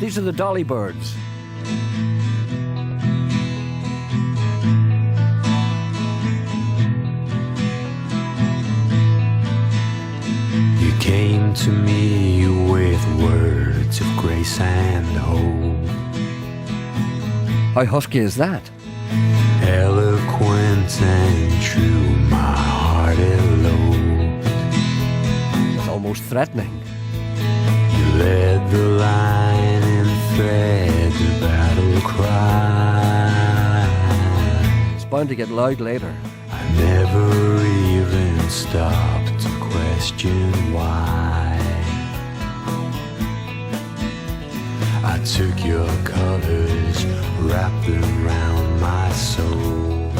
These are the Dolly Birds. You came to me with words of grace and hope. How husky is that? Eloquent and true, my heart eloped. It's almost threatening. You led the line and fed the battle cry. It's bound to get loud later. I never even stopped to question why. I took your colors, wrapped them around my soul.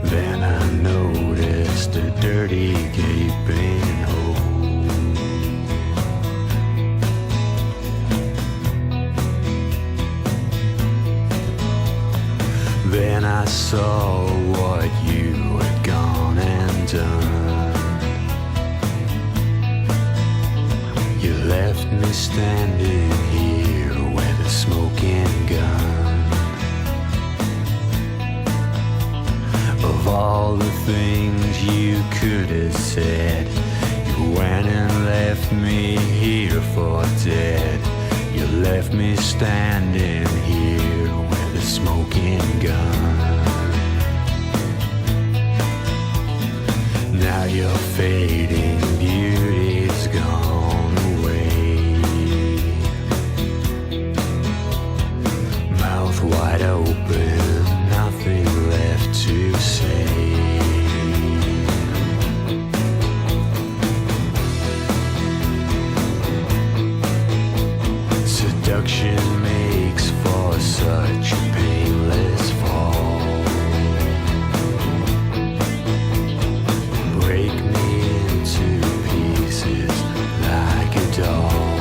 Then I noticed a dirty gaping hole. Then I saw what you had gone and done. You left me standing here with a smoking gun. Of all the things you could have said, you went and left me here for dead. You left me standing here with a smoking gun. Now your fading beauty's gone away. Mouth wide open, nothing left to say. Seduction makes for such a painless fall. Break me into pieces like a doll.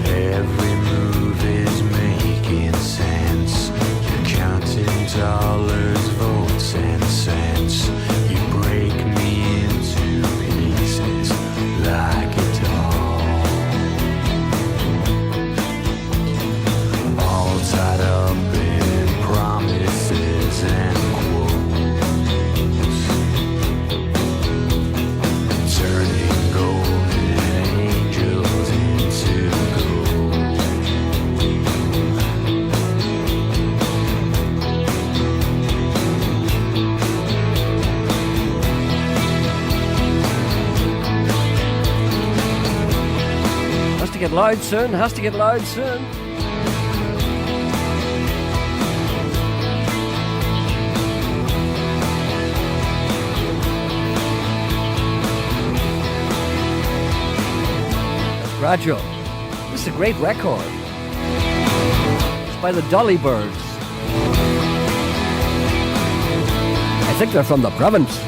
Every move is making sense. You're counting dollars, votes, and cents. You break me into pieces like a doll. All tied up in promises and quotes, turning golden angels into gold. Has to get loud soon, has to get loud soon. Gradual. This is a great record. It's by the Dolly Birds. I think they're from the province.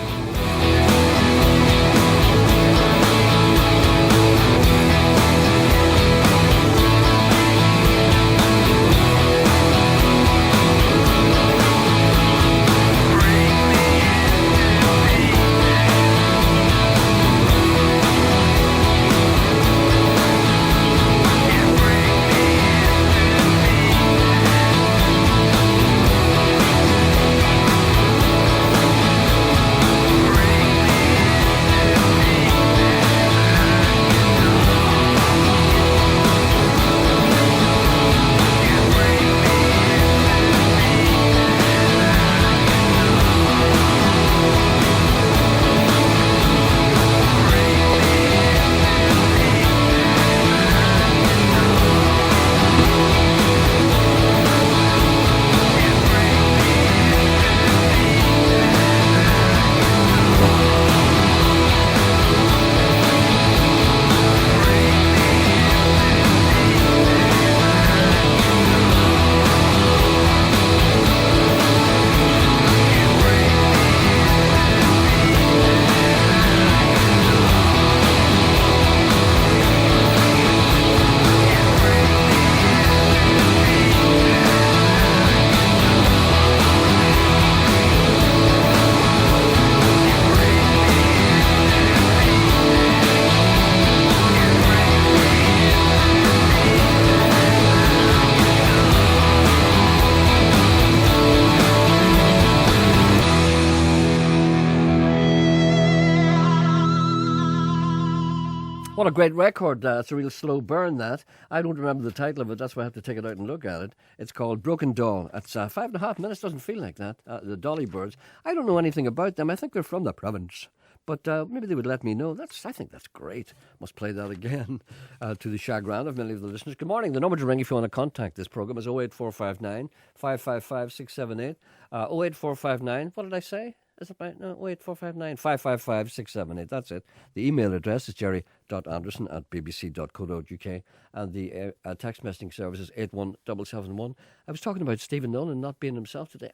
What a great record. It's a real slow burn, that. I don't remember the title of it. That's why I have to take it out and look at it. It's called Broken Doll. It's 5.5 minutes. Doesn't feel like that. The Dolly Birds. I don't know anything about them. I think they're from the province. But maybe they would let me know. I think that's great. Must play that again to the chagrin of many of the listeners. Good morning. The number to ring if you want to contact this programme is 08459 555 678. 08459. What did I say? Is it right? No, 08459 555 678. That's it. The email address is jerry.anderson@bbc.co.uk and the text messaging service is 81771. I was talking about Stephen Nolan not being himself today.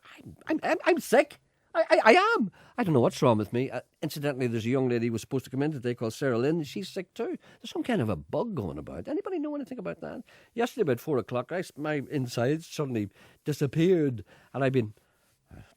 I'm sick. I am. I don't know what's wrong with me. Incidentally, there's a young lady who was supposed to come in today called Sarah Lynn. She's sick too. There's some kind of a bug going about. Anybody know anything about that? Yesterday about 4 o'clock, my insides suddenly disappeared and I've been...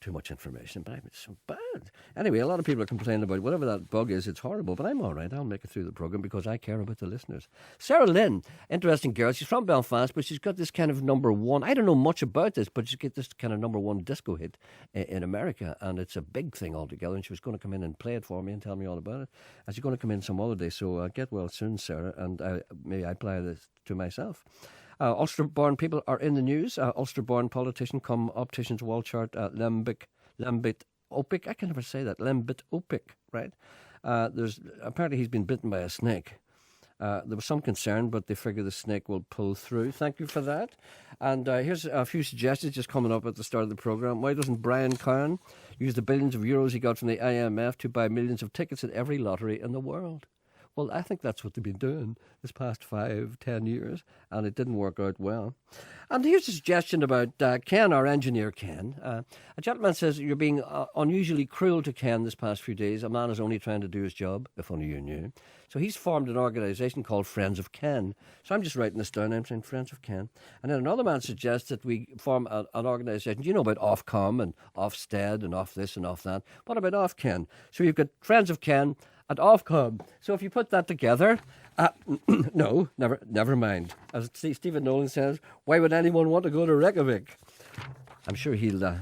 too much information, but it's so bad. Anyway, a lot of people are complaining about whatever that bug is. It's horrible, but I'm all right. I'll make it through the programme because I care about the listeners. Sarah Lynn, interesting girl. She's from Belfast, but she's got this kind of number one. I don't know much about this, but she's got this kind of number one disco hit in America, and it's a big thing altogether. And she was going to come in and play it for me and tell me all about it. And she's going to come in some other day, so get well soon, Sarah, and maybe I apply this to myself. Ulster-born people are in the news. Ulster-born politician come opticians Walchart Lembit Opik. I can never say that. Lembit Opik, right? Apparently he's been bitten by a snake. There was some concern, but they figure the snake will pull through. Thank you for that. And here's a few suggestions just coming up at the start of the programme. Why doesn't Brian Cowan use the billions of euros he got from the IMF to buy millions of tickets at every lottery in the world? Well, I think that's what they've been doing this past 5-10 years, and it didn't work out well. And here's a suggestion about Ken, our engineer Ken. A gentleman says you're being unusually cruel to Ken this past few days. A man is only trying to do his job, if only you knew. So he's formed an organisation called Friends of Ken. So I'm just writing this down. I'm saying Friends of Ken. And then another man suggests that we form an organisation. Do you know about Ofcom and Ofsted and off this and off that? What about Ofken? So you've got Friends of Ken and Ofcom. So if you put that together, no, never mind. As Stephen Nolan says, why would anyone want to go to Reykjavik? I'm sure he'll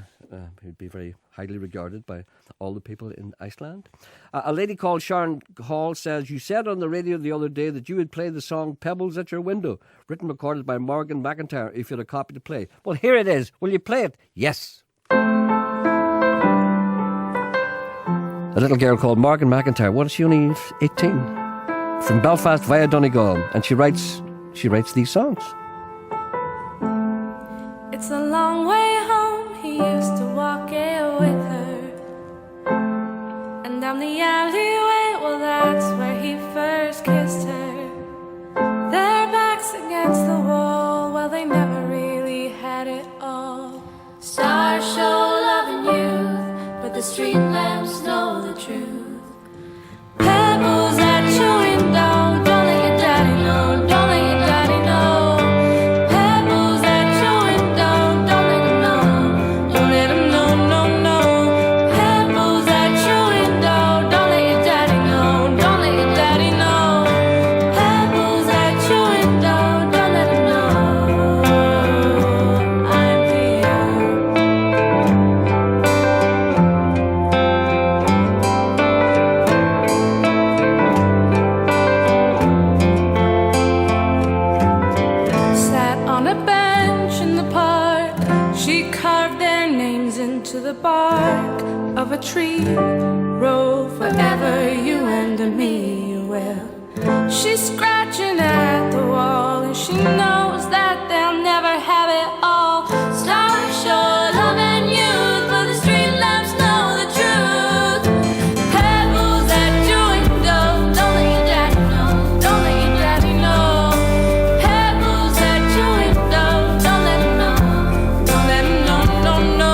be very highly regarded by all the people in Iceland. A lady called Sharon Hall says, you said on the radio the other day that you would play the song Pebbles at Your Window, written and recorded by Morgan McIntyre, if you had a copy to play. Well, here it is. Will you play it? Yes. A little girl called Morgan McIntyre. What is she, only 18? From Belfast via Donegal. And she writes these songs. It's a long way home. He used to walk it with her. And down the alleyway, well, that's where he first kissed her. Their backs against the wall, well, they never really had it all. Stars show love and youth, but the street lamps know the truth. Pebbles at your window, don't let your daddy know, don't let your daddy know. Pebbles at your window, don't let him know, don't let him know, no, no. Pebbles at your window, don't let your daddy know, don't let your daddy know. Pebbles at your window, don't let him know. I'm here. To the bark of a tree, roll forever, you and me. Well, she's scratching at the wall, and she knows that they'll never have it all. Stars show love and youth, but the street lamps know the truth. Pebbles at your window, don't let your daddy know, don't let your daddy know. Pebbles at your window, don't let him know, don't let him know, no, no.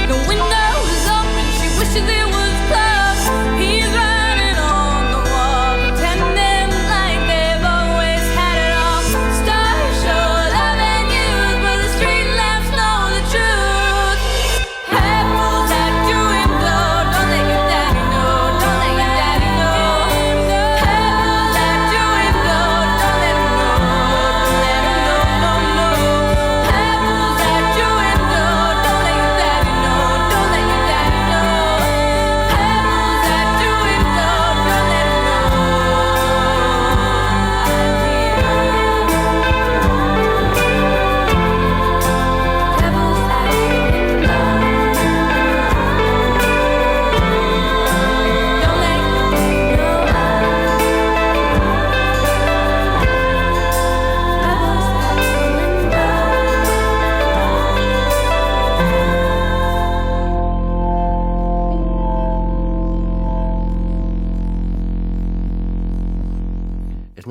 The window is open, she wishes it was closed. He's riding on the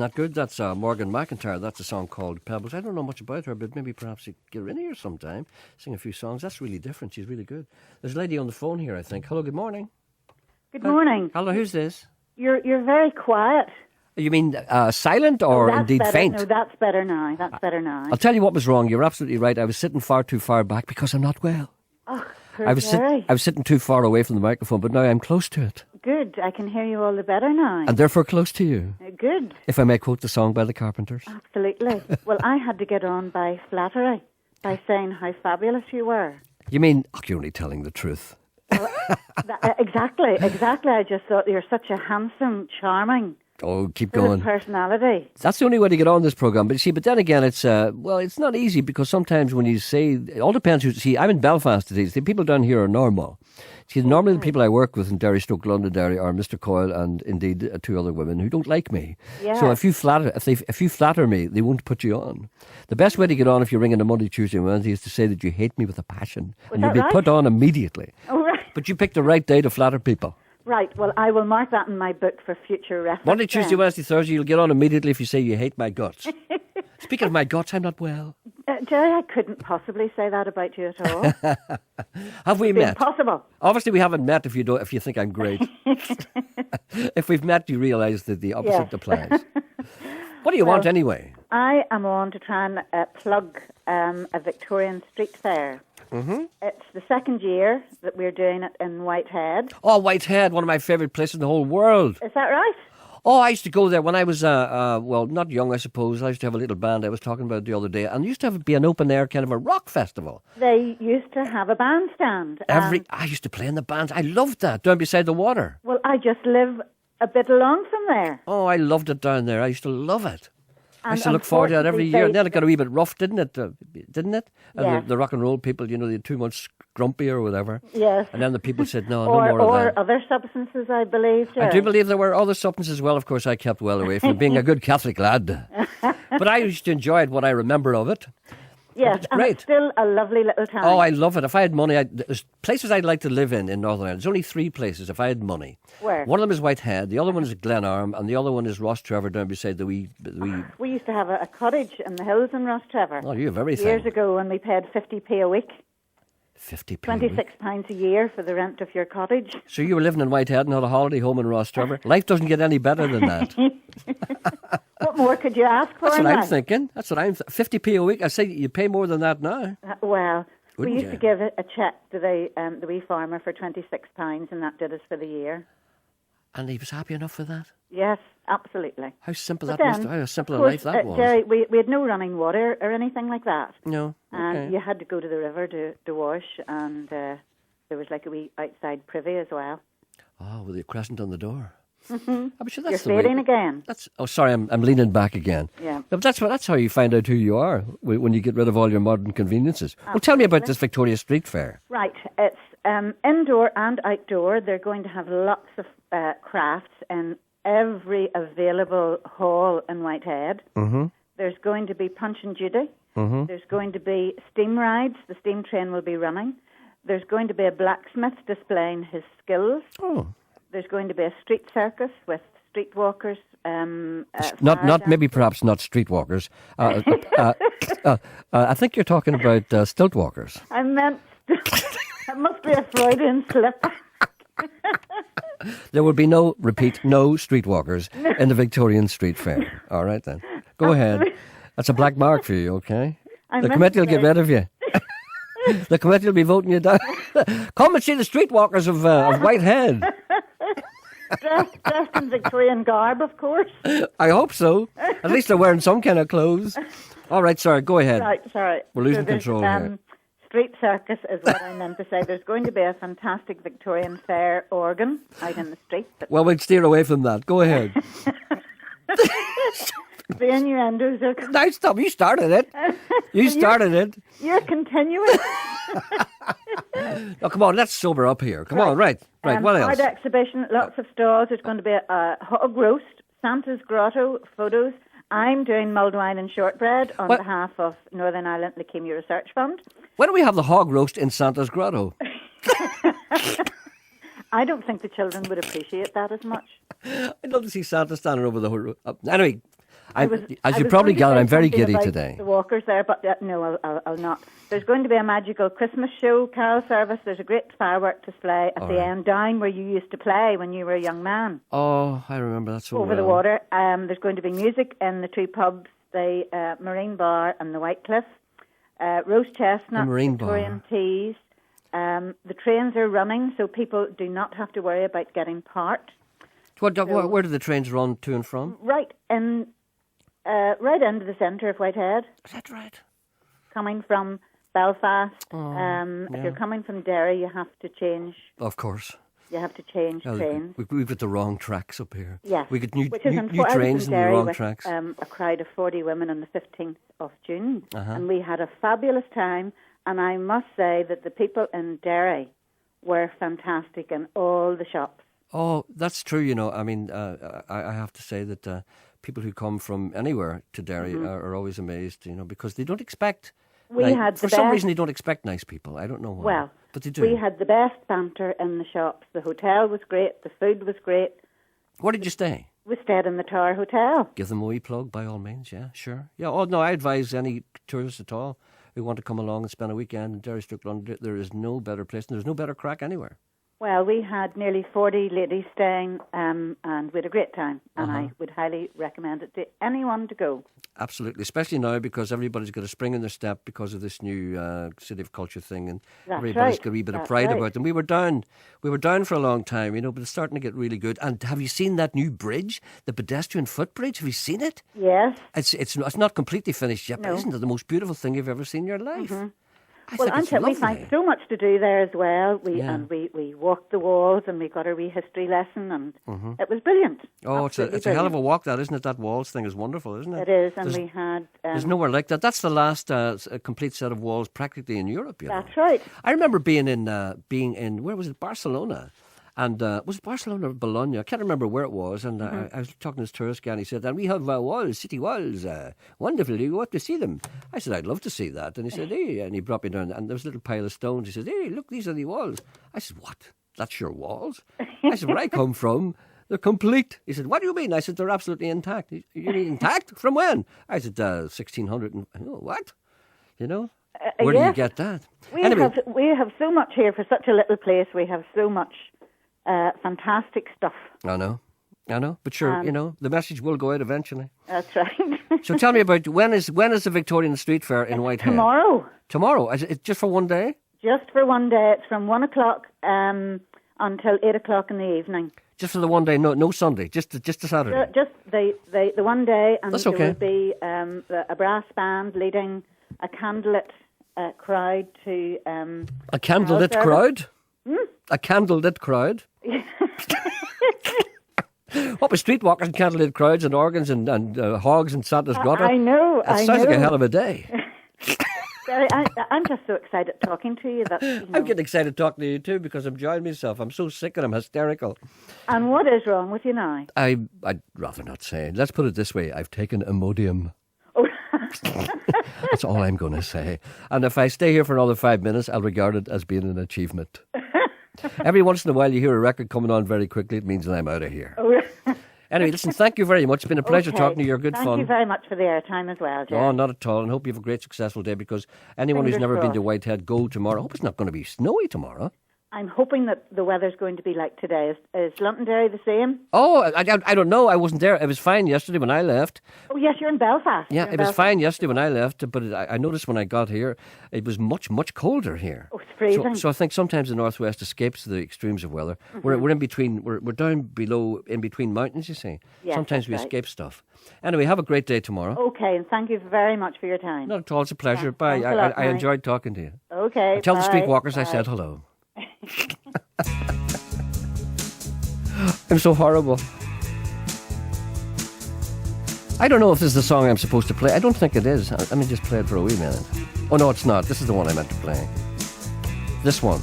that good? That's Morgan McIntyre. That's a song called Pebbles. I don't know much about her, but maybe perhaps you get her in here sometime, sing a few songs. That's really different. She's really good. There's a lady on the phone here, I think. Hello, good morning. Good morning. Hello, who's this? You're very quiet. You mean silent or That's indeed better. faint? No, that's better now. That's better now. I'll tell you what was wrong. You're absolutely right. I was sitting far too far back because I'm not well. Oh, poor I was sitting too far away from the microphone, but now I'm close to it. Good. I can hear you all the better now. And therefore close to you. Good. If I may quote the song by the Carpenters. Absolutely. Well, I had to get on by flattery, by saying how fabulous you were. You mean, you're only telling the truth. Exactly. I just thought you're such a handsome, charming, Oh, keep full of going. personality. That's the only way to get on this programme. But then again, it's it's not easy because sometimes when you say, it all depends. I'm in Belfast today. The people down here are normal. See, normally the people I work with in Derry/Londonderry are Mr. Coyle and indeed two other women who don't like me. Yeah. So if you flatter me, they won't put you on. The best way to get on if you're ringing on Monday, Tuesday, and Wednesday is to say that you hate me with a passion, and you'll be put on immediately. Oh, right. But you picked the right day to flatter people. Right. Well, I will mark that in my book for future reference. Monday, Tuesday, then. Wednesday, Thursday, you'll get on immediately if you say you hate my guts. Speaking of my guts, I'm not well. Gerry, I couldn't possibly say that about you at all. Have we met? Impossible. Obviously, we haven't met. If you think I'm great, if we've met, you realise that the opposite Yes. applies. What do you want anyway? I am on to try and plug a Victorian street fair. Mm-hmm. It's the second year that we're doing it in Whitehead. Oh, Whitehead, one of my favourite places in the whole world. Is that right? Oh, I used to go there when I was, not young, I suppose. I used to have a little band I was talking about the other day, and used to be an open-air kind of a rock festival. They used to have a bandstand. I used to play in the bands. I loved that, down beside the water. Well, I just live a bit along from there. Oh, I loved it down there. I used to love it. I used to And look forward to that every unfortunately, year. And then it got a wee bit rough, didn't it? Didn't it? And Yes. the rock and roll people, they had too much grumpy or whatever. Yes. And then the people said, no Or more of that. other substances, I believe. I do believe there were other substances as well. Of course, I kept well away from it, being a good Catholic lad. But I used to enjoy it, what I remember of it. Yes, It's and great. it's still a lovely little town. Oh, I love it. If I had money, there's places I'd like to live in Northern Ireland. There's only 3 places if I had money. Where? One of them is Whitehead, the other one is Glenarm, and the other one is Rostrevor down beside the wee... We used to have a cottage in the hills in Rostrevor. Oh, you have everything. Years ago, when we paid 50p a week. 50p. £26 a year for the rent of your cottage. So you were living in Whitehead and had a holiday home in Rostrevor. Life doesn't get any better than that. What more could you ask for? That's what now? I'm thinking. 50p a week. I say you pay more than that now. Well, Wouldn't we used you? to give a cheque to the wee farmer for £26, and that did us for the year. And he was happy enough for that. Yes, absolutely. How simple But that must then, have. How simple of a life course, that was. Gerry, we had no running water or anything like that. No. And Okay. you had to go to the river to wash, and there was like a wee outside privy as well. Oh, with the crescent on the door. Mm-hmm. I'm sure that's You're the way. fading again. Sorry, I'm leaning back again. Yeah. But that's how you find out who you are when you get rid of all your modern conveniences. Well, tell me about this Victoria Street Fair. Right, it's indoor and outdoor. They're going to have lots of crafts in every available hall in Whitehead. Mm-hmm. There's going to be Punch and Judy. Mm-hmm. There's going to be steam rides. The steam train will be running. There's going to be a blacksmith displaying his skills. Oh. There's going to be a street circus with streetwalkers. Maybe perhaps not streetwalkers. I think you're talking about stilt walkers. I meant it must be a Freudian slip. There will be no streetwalkers in the Victorian Street Fair. All right then. Go ahead. That's a black mark for you, okay? I The meant committee will to get say- rid of you. The committee will be voting you down. Come and see the streetwalkers of Whitehead. dressed in Victorian garb, of course. I hope so. At least they're wearing some kind of clothes. All right, sorry, go ahead. Right, sorry. We're losing there's, control here. Street circus is what I meant to say. There's going to be a fantastic Victorian fair organ out in the street. Well, we'd steer away from that. Go ahead. The innuendos are... Now stop. You started it. You started it. You're continuing. Oh, come on, let's sober up here. Come on, right. What else? Art exhibition, lots of stalls. There's going to be a hog roast, Santa's Grotto, photos. I'm doing mulled wine and shortbread on What? behalf of Northern Ireland Leukemia Research Fund. Why don't we have the hog roast in Santa's Grotto? I don't think the children would appreciate that as much. I'd love to see Santa standing over the whole... anyway, As you probably gathered, I'm very giddy about today. The walkers there, but no, I'll not. There's going to be a magical Christmas show, carol service. There's a great firework display at the end, down where you used to play when you were a young man. Oh, I remember that so Over well. the water. There's going to be music in the two pubs, the Marine Bar and the White Cliff. Roast chestnut, Marine Victorian Bar. teas. The trains are running, so people do not have to worry about getting parked. Where do the trains run to and from? Right into the centre of Whitehead. Is that right? Coming from Belfast. Yeah. If you're coming from Derry, you have to change. Of course. You have to change trains. We've got the wrong tracks up here. Yes. We got new Which is trains and the Derry wrong with, tracks. A crowd of 40 women on the 15th of June. Uh-huh. And we had a fabulous time. And I must say that the people in Derry were fantastic in all the shops. Oh, that's true. You know, I mean, I have to say that people who come from anywhere to Derry are always amazed. You know, because they don't expect. For some reason, they don't expect nice people. I don't know why. Well, but they do. We had the best banter in the shops. The hotel was great. The food was great. Where did you stay? We stayed in the Tower Hotel. Give them a wee plug, by all means. Yeah, sure. Yeah. Oh no, I advise any tourists at all who want to come along and spend a weekend in Derry, London. There is no better place, and there's no better crack anywhere. Well, we had nearly 40 ladies staying, and we had a great time. And I would highly recommend it to anyone to go. Absolutely, especially now because everybody's got a spring in their step because of this new City of Culture thing, and everybody's got a wee bit of pride about them. We were down for a long time, you know, but it's starting to get really good. And have you seen that new bridge, the pedestrian footbridge? Have you seen it? Yes. It's not completely finished yet, but isn't it the most beautiful thing you've ever seen in your life? Well, Anta, we found so much to do there as well. We walked the walls and we got a wee history lesson, and it was brilliant. Oh, it's a hell of a walk, that, isn't it? That walls thing is wonderful, isn't it? It is, and we had... there's nowhere like that. That's the last complete set of walls practically in Europe, you know. That's right. I remember being in where was it, Barcelona? And was it Barcelona or Bologna? I can't remember where it was. And I was talking to this tourist guy, and he said, and we have walls, city walls, wonderful. You go up to see them. I said, I'd love to see that. And he said, hey, and he brought me down, and there was a little pile of stones. He said, hey, look, these are the walls. I said, what? That's your walls? I said, where I come from, they're complete. He said, what do you mean? I said, they're absolutely intact. You mean intact? From when? I said, 1600. What? You know? Where do you get that? We have so much here for such a little place. We have so much fantastic stuff. I know. But sure, you know, the message will go out eventually. That's right. So tell me about, when is the Victorian Street Fair in Whitehead? Tomorrow? Is it just for one day? Just for one day. It's from 1 o'clock until 8 o'clock in the evening. Just for the one day, no Sunday, just a Saturday? Just the one day, and there will be a brass band leading a candlelit crowd to... a candlelit crowd? A candlelit crowd? What with streetwalkers and candlelit crowds and organs and hogs and Santa's grotto? I know. It sounds like a hell of a day. Gerry, I'm just so excited talking to you. That, you know. I'm getting excited talking to you too because I'm enjoying myself. I'm so sick and I'm hysterical. And what is wrong with you now? I'd rather not say. Let's put it this way. I've taken Imodium. Oh. That's all I'm going to say. And if I stay here for another 5 minutes, I'll regard it as being an achievement. Every once in a while you hear a record coming on very quickly, it means that I'm out of here. Oh. Anyway, listen, thank you very much. It's been a pleasure talking to you. You're good fun. Thank you very much for the airtime as well, Gerry. Oh, not at all. And hope you have a great, successful day, because anyone who's never been to Whitehead, go tomorrow. I hope it's not going to be snowy tomorrow. I'm hoping that the weather's going to be like today. Is Londonderry the same? Oh, I don't know. I wasn't there. It was fine yesterday when I left. Oh, yes, you're in Belfast. Yeah, it was fine yesterday when I left, but I noticed when I got here, it was much, much colder here. Oh, it's freezing. So I think sometimes the Northwest escapes the extremes of weather. Mm-hmm. We're in between, we're down below, in between mountains, you see. Yes, sometimes we escape stuff. Anyway, have a great day tomorrow. Okay, and thank you very much for your time. Not at all. It's a pleasure. Bye. I enjoyed talking to you. Okay, tell the streetwalkers I said hello. I'm so horrible. I don't know if this is the song I'm supposed to play. I don't think it is. Let me just play it for a wee minute. Oh, no, it's not. This is the one I meant to play. This one.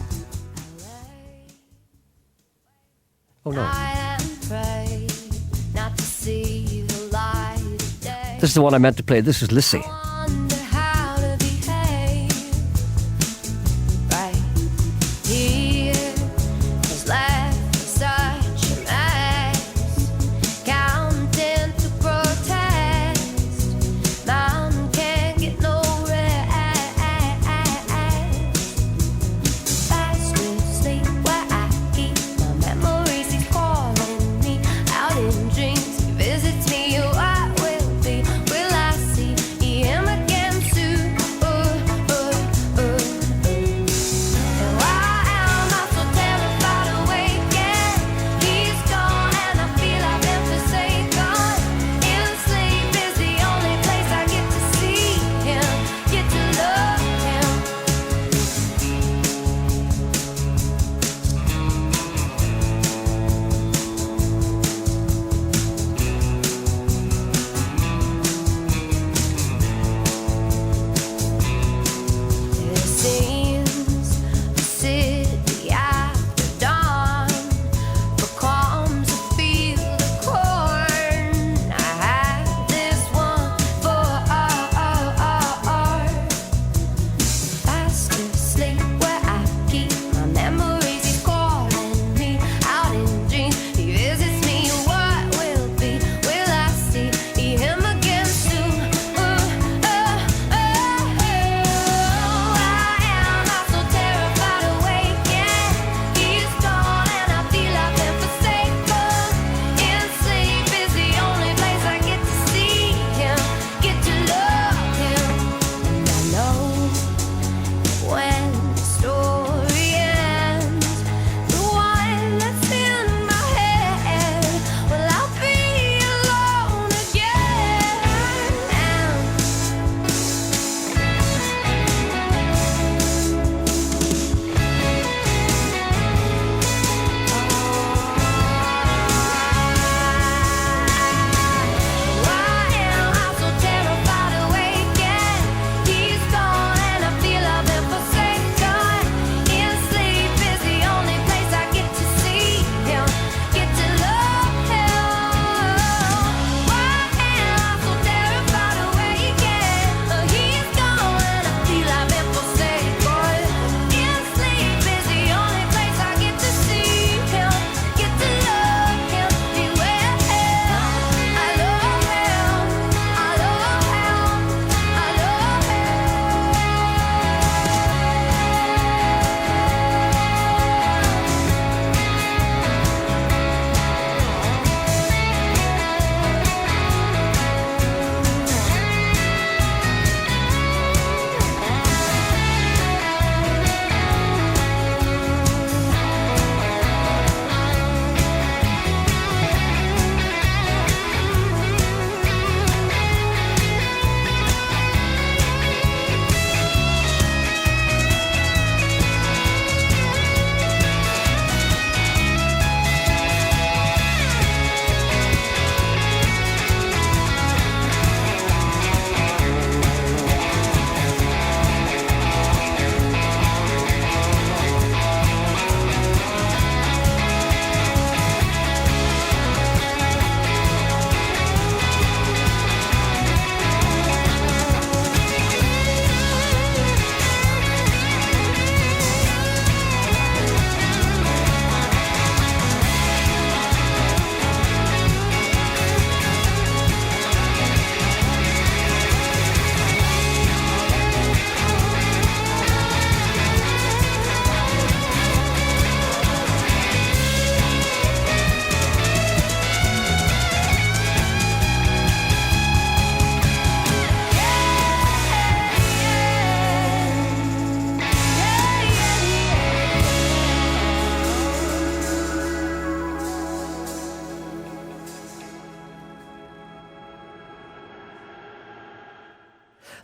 Oh, no. This is the one I meant to play. This is Lissy.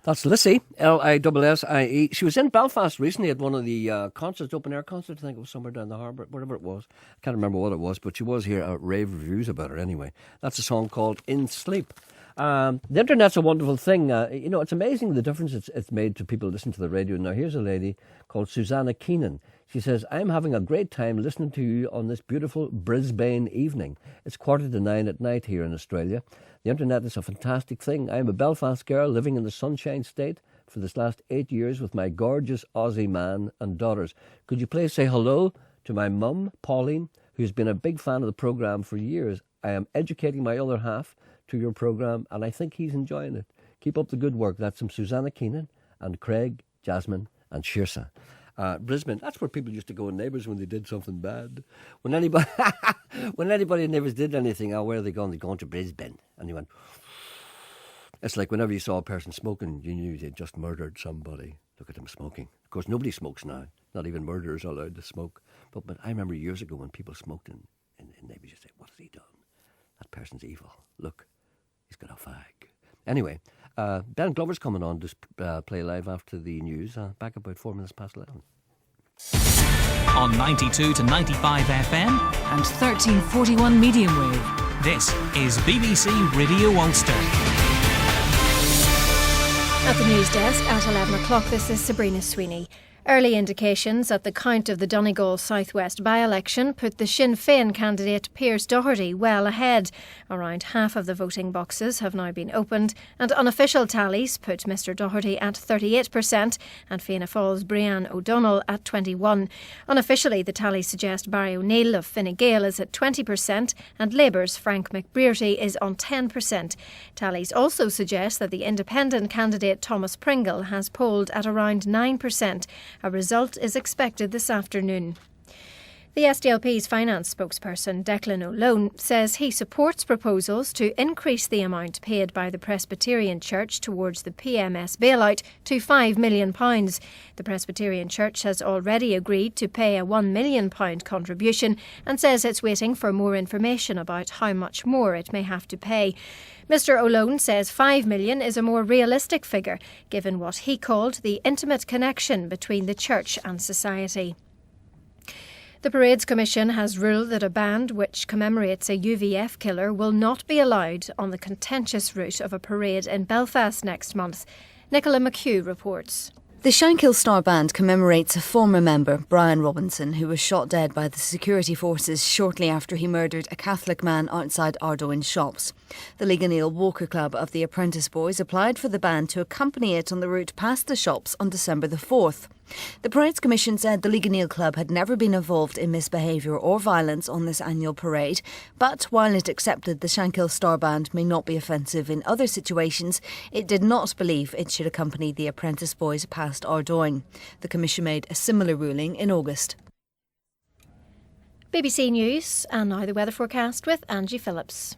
That's Lissy, Lissie. She was in Belfast recently at one of the concerts, open-air concerts. I think it was somewhere down the harbour, whatever it was. I can't remember what it was, but she was here at rave reviews about her anyway. That's a song called In Sleep. The internet's a wonderful thing. It's amazing the difference it's made to people listening to the radio. Now, here's a lady called Susanna Keenan. She says, I'm having a great time listening to you on this beautiful Brisbane evening. It's 9:15 at night here in Australia. The internet is a fantastic thing. I'm a Belfast girl living in the Sunshine State for this last 8 years with my gorgeous Aussie man and daughters. Could you please say hello to my mum, Pauline, who's been a big fan of the programme for years. I am educating my other half to your programme, and I think he's enjoying it. Keep up the good work. That's from Susanna Keenan and Craig, Jasmine and Shirsa. Brisbane, that's where people used to go in Neighbours when they did something bad. When anybody in Neighbours did anything, where are they going? They're going to Brisbane. And you went... It's like whenever you saw a person smoking, you knew they'd just murdered somebody. Look at them smoking. Of course, nobody smokes now. Not even murderers are allowed to smoke. But I remember years ago when people smoked in Neighbours, you'd say, what has he done? That person's evil. Look, he's got a fag. Anyway, Ben Glover's coming on to play live after the news, back about 4 minutes past 11. On 92 to 95 FM and 1341 medium wave. This is BBC Radio Ulster. At the news desk at 11 o'clock, this is Sabrina Sweeney. Early indications at the count of the Donegal South West by-election put the Sinn Féin candidate Piers Doherty well ahead. Around half of the voting boxes have now been opened, and unofficial tallies put Mr Doherty at 38% and Fianna Fáil's Brian O'Donnell at 21%. Unofficially, the tallies suggest Barry O'Neill of Fine Gael is at 20% and Labour's Frank McBrearty is on 10%. Tallies also suggest that the independent candidate Thomas Pringle has polled at around 9%. A result is expected this afternoon. The SDLP's finance spokesperson, Declan O'Loan, says he supports proposals to increase the amount paid by the Presbyterian Church towards the PMS bailout to £5 million. The Presbyterian Church has already agreed to pay a £1 million contribution and says it's waiting for more information about how much more it may have to pay. Mr O'Loan says £5 million is a more realistic figure, given what he called the intimate connection between the church and society. The Parades Commission has ruled that a band which commemorates a UVF killer will not be allowed on the contentious route of a parade in Belfast next month. Nicola McHugh reports. The Shankill Star Band commemorates a former member, Brian Robinson, who was shot dead by the security forces shortly after he murdered a Catholic man outside Ardoin shops. The League Neil Walker Club of the Apprentice Boys applied for the band to accompany it on the route past the shops on December the 4th. The Parades Commission said the League Neil Club had never been involved in misbehaviour or violence on this annual parade, but while it accepted the Shankill Star Band may not be offensive in other situations, it did not believe it should accompany the Apprentice Boys past Ardoin. The Commission made a similar ruling in August. BBC News, and now the weather forecast with Angie Phillips.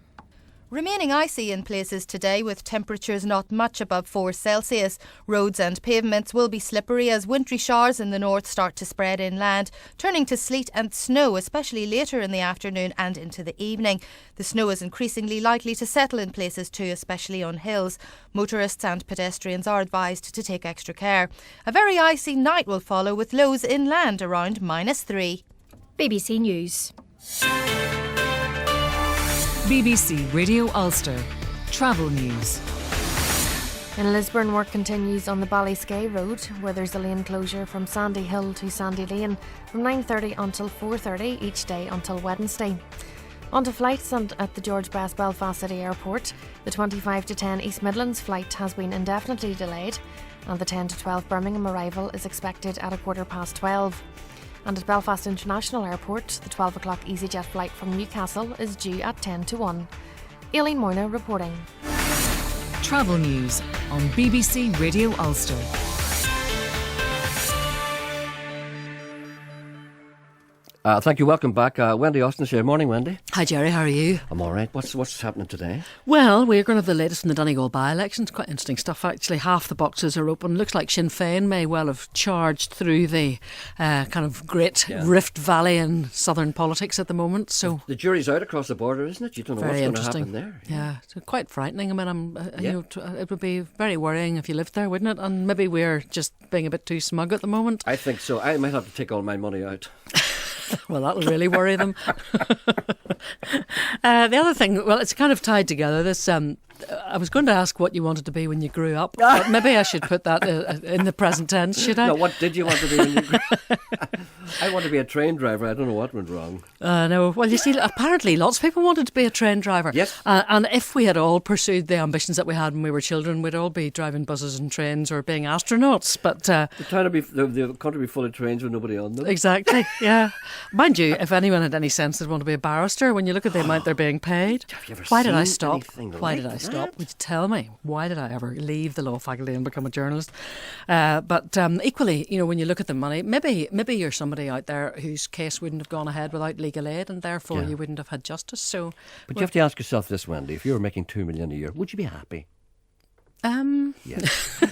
Remaining icy in places today with temperatures not much above 4 Celsius. Roads and pavements will be slippery as wintry showers in the north start to spread inland, turning to sleet and snow, especially later in the afternoon and into the evening. The snow is increasingly likely to settle in places too, especially on hills. Motorists and pedestrians are advised to take extra care. A very icy night will follow with lows inland around -3. BBC News. BBC Radio Ulster. Travel news. In Lisburn, work continues on the Ballyskay Road, where there's a lane closure from Sandy Hill to Sandy Lane from 9:30 until 4:30 each day until Wednesday. On to flights, and at the George Best Belfast City Airport, the 25 to 10 East Midlands flight has been indefinitely delayed, and the 10 to 12 Birmingham arrival is expected at 12:15. And at Belfast International Airport, the 12 o'clock EasyJet flight from Newcastle is due at 10 to 1. Aileen Moyna reporting. Travel news on BBC Radio Ulster. Thank you. Welcome back. Wendy Austin here. Morning, Wendy. Hi, Gerry. How are you? I'm all right. What's happening today? Well, we're going to have the latest from the Donegal by-elections. Quite interesting stuff, actually. Half the boxes are open. Looks like Sinn Féin may well have charged through the kind of great Rift Valley in southern politics at the moment. So the jury's out across the border, isn't it? You don't know what's going to happen there. Yeah, it's quite frightening. I mean, it would be very worrying if you lived there, wouldn't it? And maybe we're just being a bit too smug at the moment. I think so. I might have to take all my money out. Well, that'll really worry them. The other thing, well, it's kind of tied together. This, I was going to ask what you wanted to be when you grew up, but maybe I should put that in the present tense, should I? No, what did you want to be when you grew up? I want to be a train driver. I don't know what went wrong. No, well, you see, apparently lots of people wanted to be a train driver. Yes. And if we had all pursued the ambitions that we had when we were children, we'd all be driving buses and trains or being astronauts. But the country would be full of trains with nobody on them. Exactly, yeah. Mind you, if anyone had any sense, they'd want to be a barrister. When you look at the amount they're being paid, Have you ever why did I seen stop? anything Why like did I that? stop? Would you tell me? Why did I ever leave the law faculty and become a journalist? But equally, you know, when you look at the money, maybe you're somebody out there whose case wouldn't have gone ahead without legal aid, and therefore you wouldn't have had justice. So, but you have to ask yourself this, Wendy: if you were making $2 million a year, would you be happy? Yes.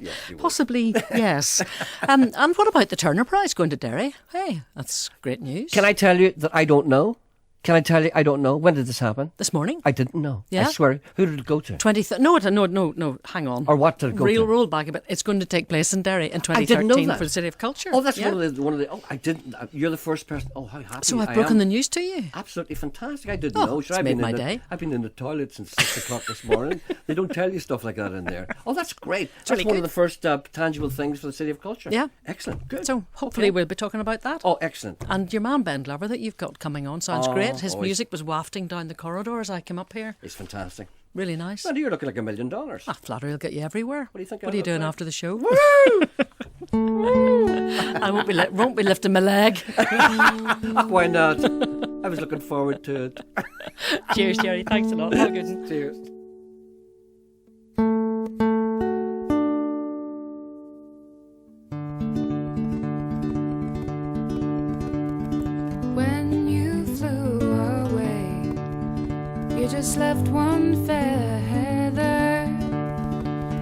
Yes, you would. Possibly, yes. And what about the Turner Prize going to Derry? Hey, that's great news. Can I tell you that I don't know? Can I tell you I don't know? When did this happen? This morning. I didn't know. Yeah? I swear. Who did it go to? 20th. No. Hang on. Or what did it go to? Roll back a bit. It's going to take place in Derry in I didn't know 2013 that. for the City of Culture. Oh, that's yeah. one of the. Oh, I didn't. You're the first person. Oh, how happy! So I've I broken am. the news to you. Absolutely fantastic. I didn't Oh, know. it's made my day. I've been in the toilet since 6 o'clock this morning. They don't tell you stuff like that in there. Oh, that's great. That's really one good. of the first tangible things for the City of Culture. Yeah. Excellent. Good. So hopefully we'll be talking about that. Oh, excellent. And your man Ben Glover that you've got coming on sounds great. His oh, music was wafting down the corridor as I came up here. It's fantastic. Really nice. Wendy, you're looking like $1 million. Flattery will get you everywhere. What do you think? What are you doing after the show? Woo! I won't be lifting my leg. Why not? I was looking forward to it. Cheers, Gerry. Thanks a lot. Have a good one. Cheers. When you flew away, you just left one feather,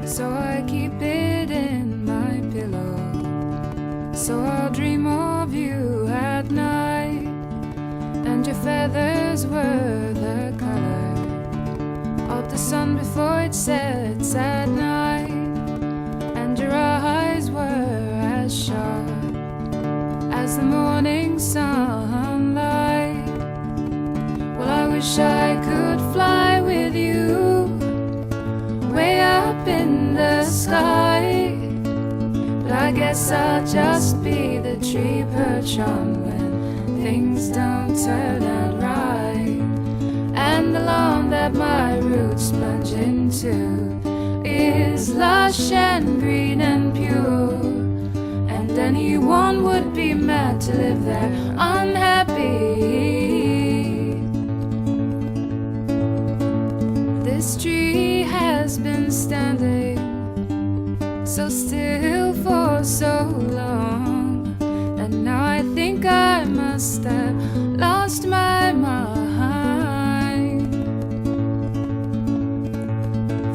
so I keep it in my pillow, so I'll dream of you at night. And your feathers were the color of the sun before it sets at night, and your eyes were as sharp as the morning sunlight. Well, I wish I could fly with you way up in the sky, but I guess I'll just be the tree perch on when things don't turn out right, and the lawn that my roots plunge into is lush and green and pure, and anyone would be mad to live there unhappy. This tree has been standing so still for so long, and now I think I must have lost my mind,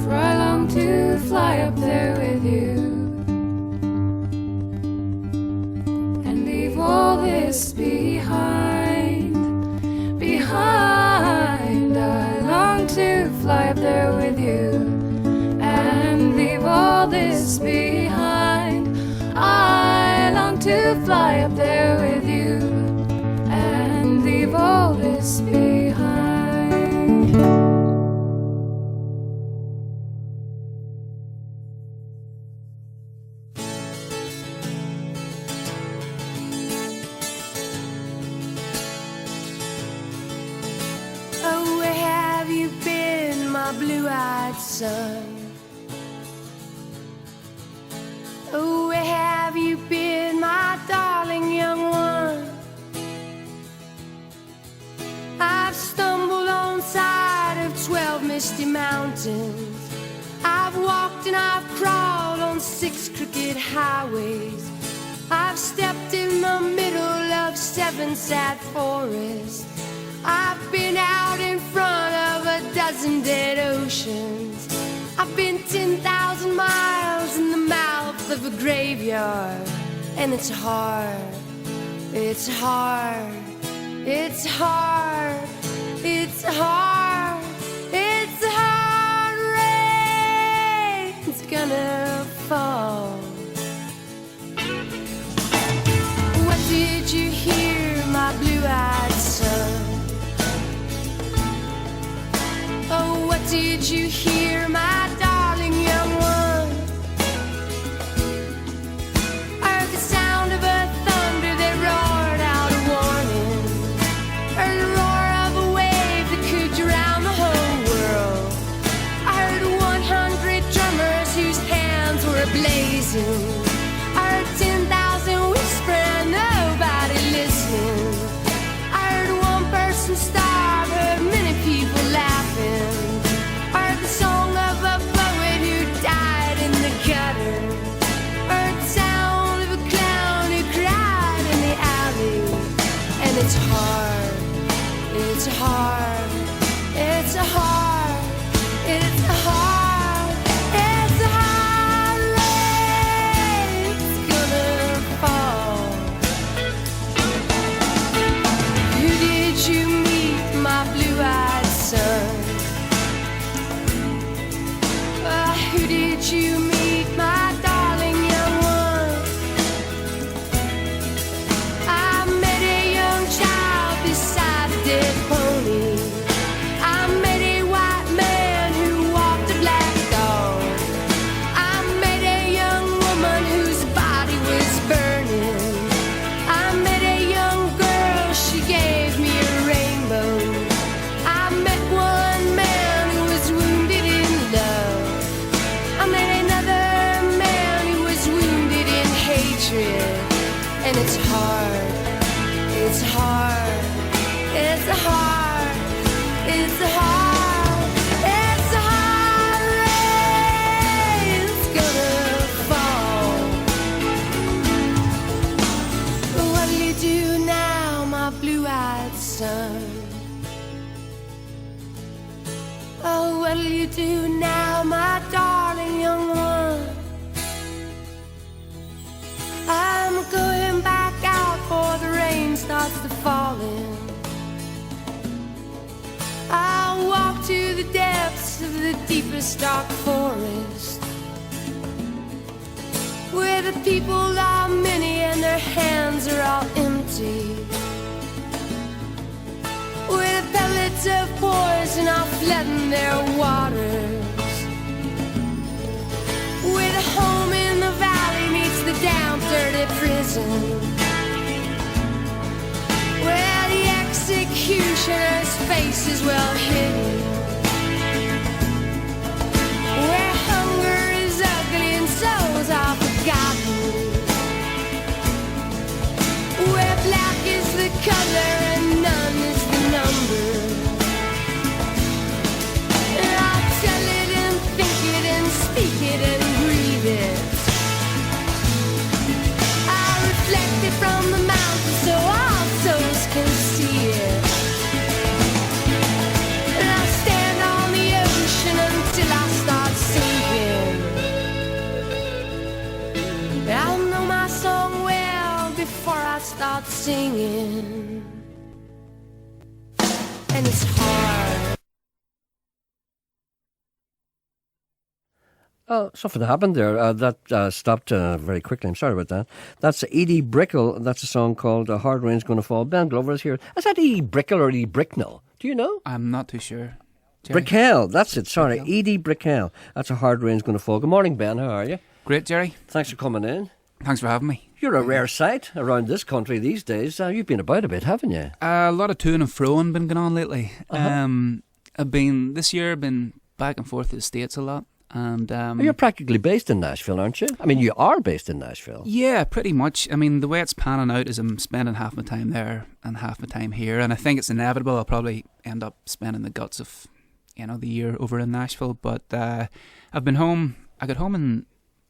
for I long to fly up there with you and leave all this behind. I long to fly up there with you and leave all this behind. I long to fly up there with you and leave all this behind. Oh, where have you been, my blue-eyed son? Oh, where have you been, my darling young one? I've stumbled on side of 12 misty mountains. I've walked and I've crawled on 6 crooked highways. I've stepped in the middle of 7 in sad forests. I've been out in front of a dozen dead oceans. I've been 10,000 miles in the mouth of a graveyard. And it's hard, it's hard, it's hard, it's hard, it's hard. Rain's gonna fall. What did you hear, my blue-eyed son? Oh, what did you hear, my darling young one? I heard the sound of a thunder that roared out a warning. Heard the roar of a wave that could drown the whole world. I heard 100 drummers whose hands were blazing. I heard 10,000 whisper and nobody listening. I heard one person starve, heard many people laughing. I heard the song of a poet who died in the gutter. I heard the sound of a clown who cried in the alley. And it's hard, it's hard, it's hard, it's hard, it's hard. Rain's gonna fall. Who did you meet, my blue-eyed son? Who did you meet, my darling young one? I met a young child beside a dead pony. I met a white man who walked a black dog. I met a young woman whose body was burning. I met a young girl, she gave me a rainbow. I met one man who was wounded in love. I met another man who was wounded in hatred. And it's hard, it's hard, it's hard, it's hard, it's hard. Rain's gonna fall. What'll you do now, my blue-eyed son? Oh, what'll you do now, my darling young one? I'm going back out before the rain starts to fall in. I'll walk to the depths of the deepest dark forest, where the people are many and their hands are all empty, where the pellets of poison are flooding their waters, where the home in the valley meets the damp, dirty prison, where the executioner's face is well hidden, where hunger is ugly and souls are forgotten, where black is the color and none is the number. And I'll tell it and think it and speak it and breathe it. I reflect it from the mountain so all souls can see it. And I'll stand on the ocean until I start sinking. I'll know my song well before I start singing. And it's hard. Oh, something happened there. That stopped very quickly. I'm sorry about that. That's Edie Brickell. That's a song called Hard Rain's Gonna Fall. Ben Glover is here. Is that Edie Brickell or Edie Bricknell? Do you know? I'm not too sure. Gerry? Brickell, that's it, sorry. Edie Brickell. That's A Hard Rain's Gonna Fall. Good morning, Ben. How are you? Great, Gerry. Thanks for coming in. Thanks for having me. You're a rare sight around this country these days. You've been about a bit, haven't you? A lot of toing and froing been going on lately. Uh-huh. This year I've been back and forth to the States a lot. And you're practically based in Nashville, aren't you? I mean, you are based in Nashville. Yeah, pretty much. I mean, the way it's panning out is I'm spending half my time there and half my time here, and I think it's inevitable I'll probably end up spending the guts of, the year over in Nashville. But I've been home. I got home in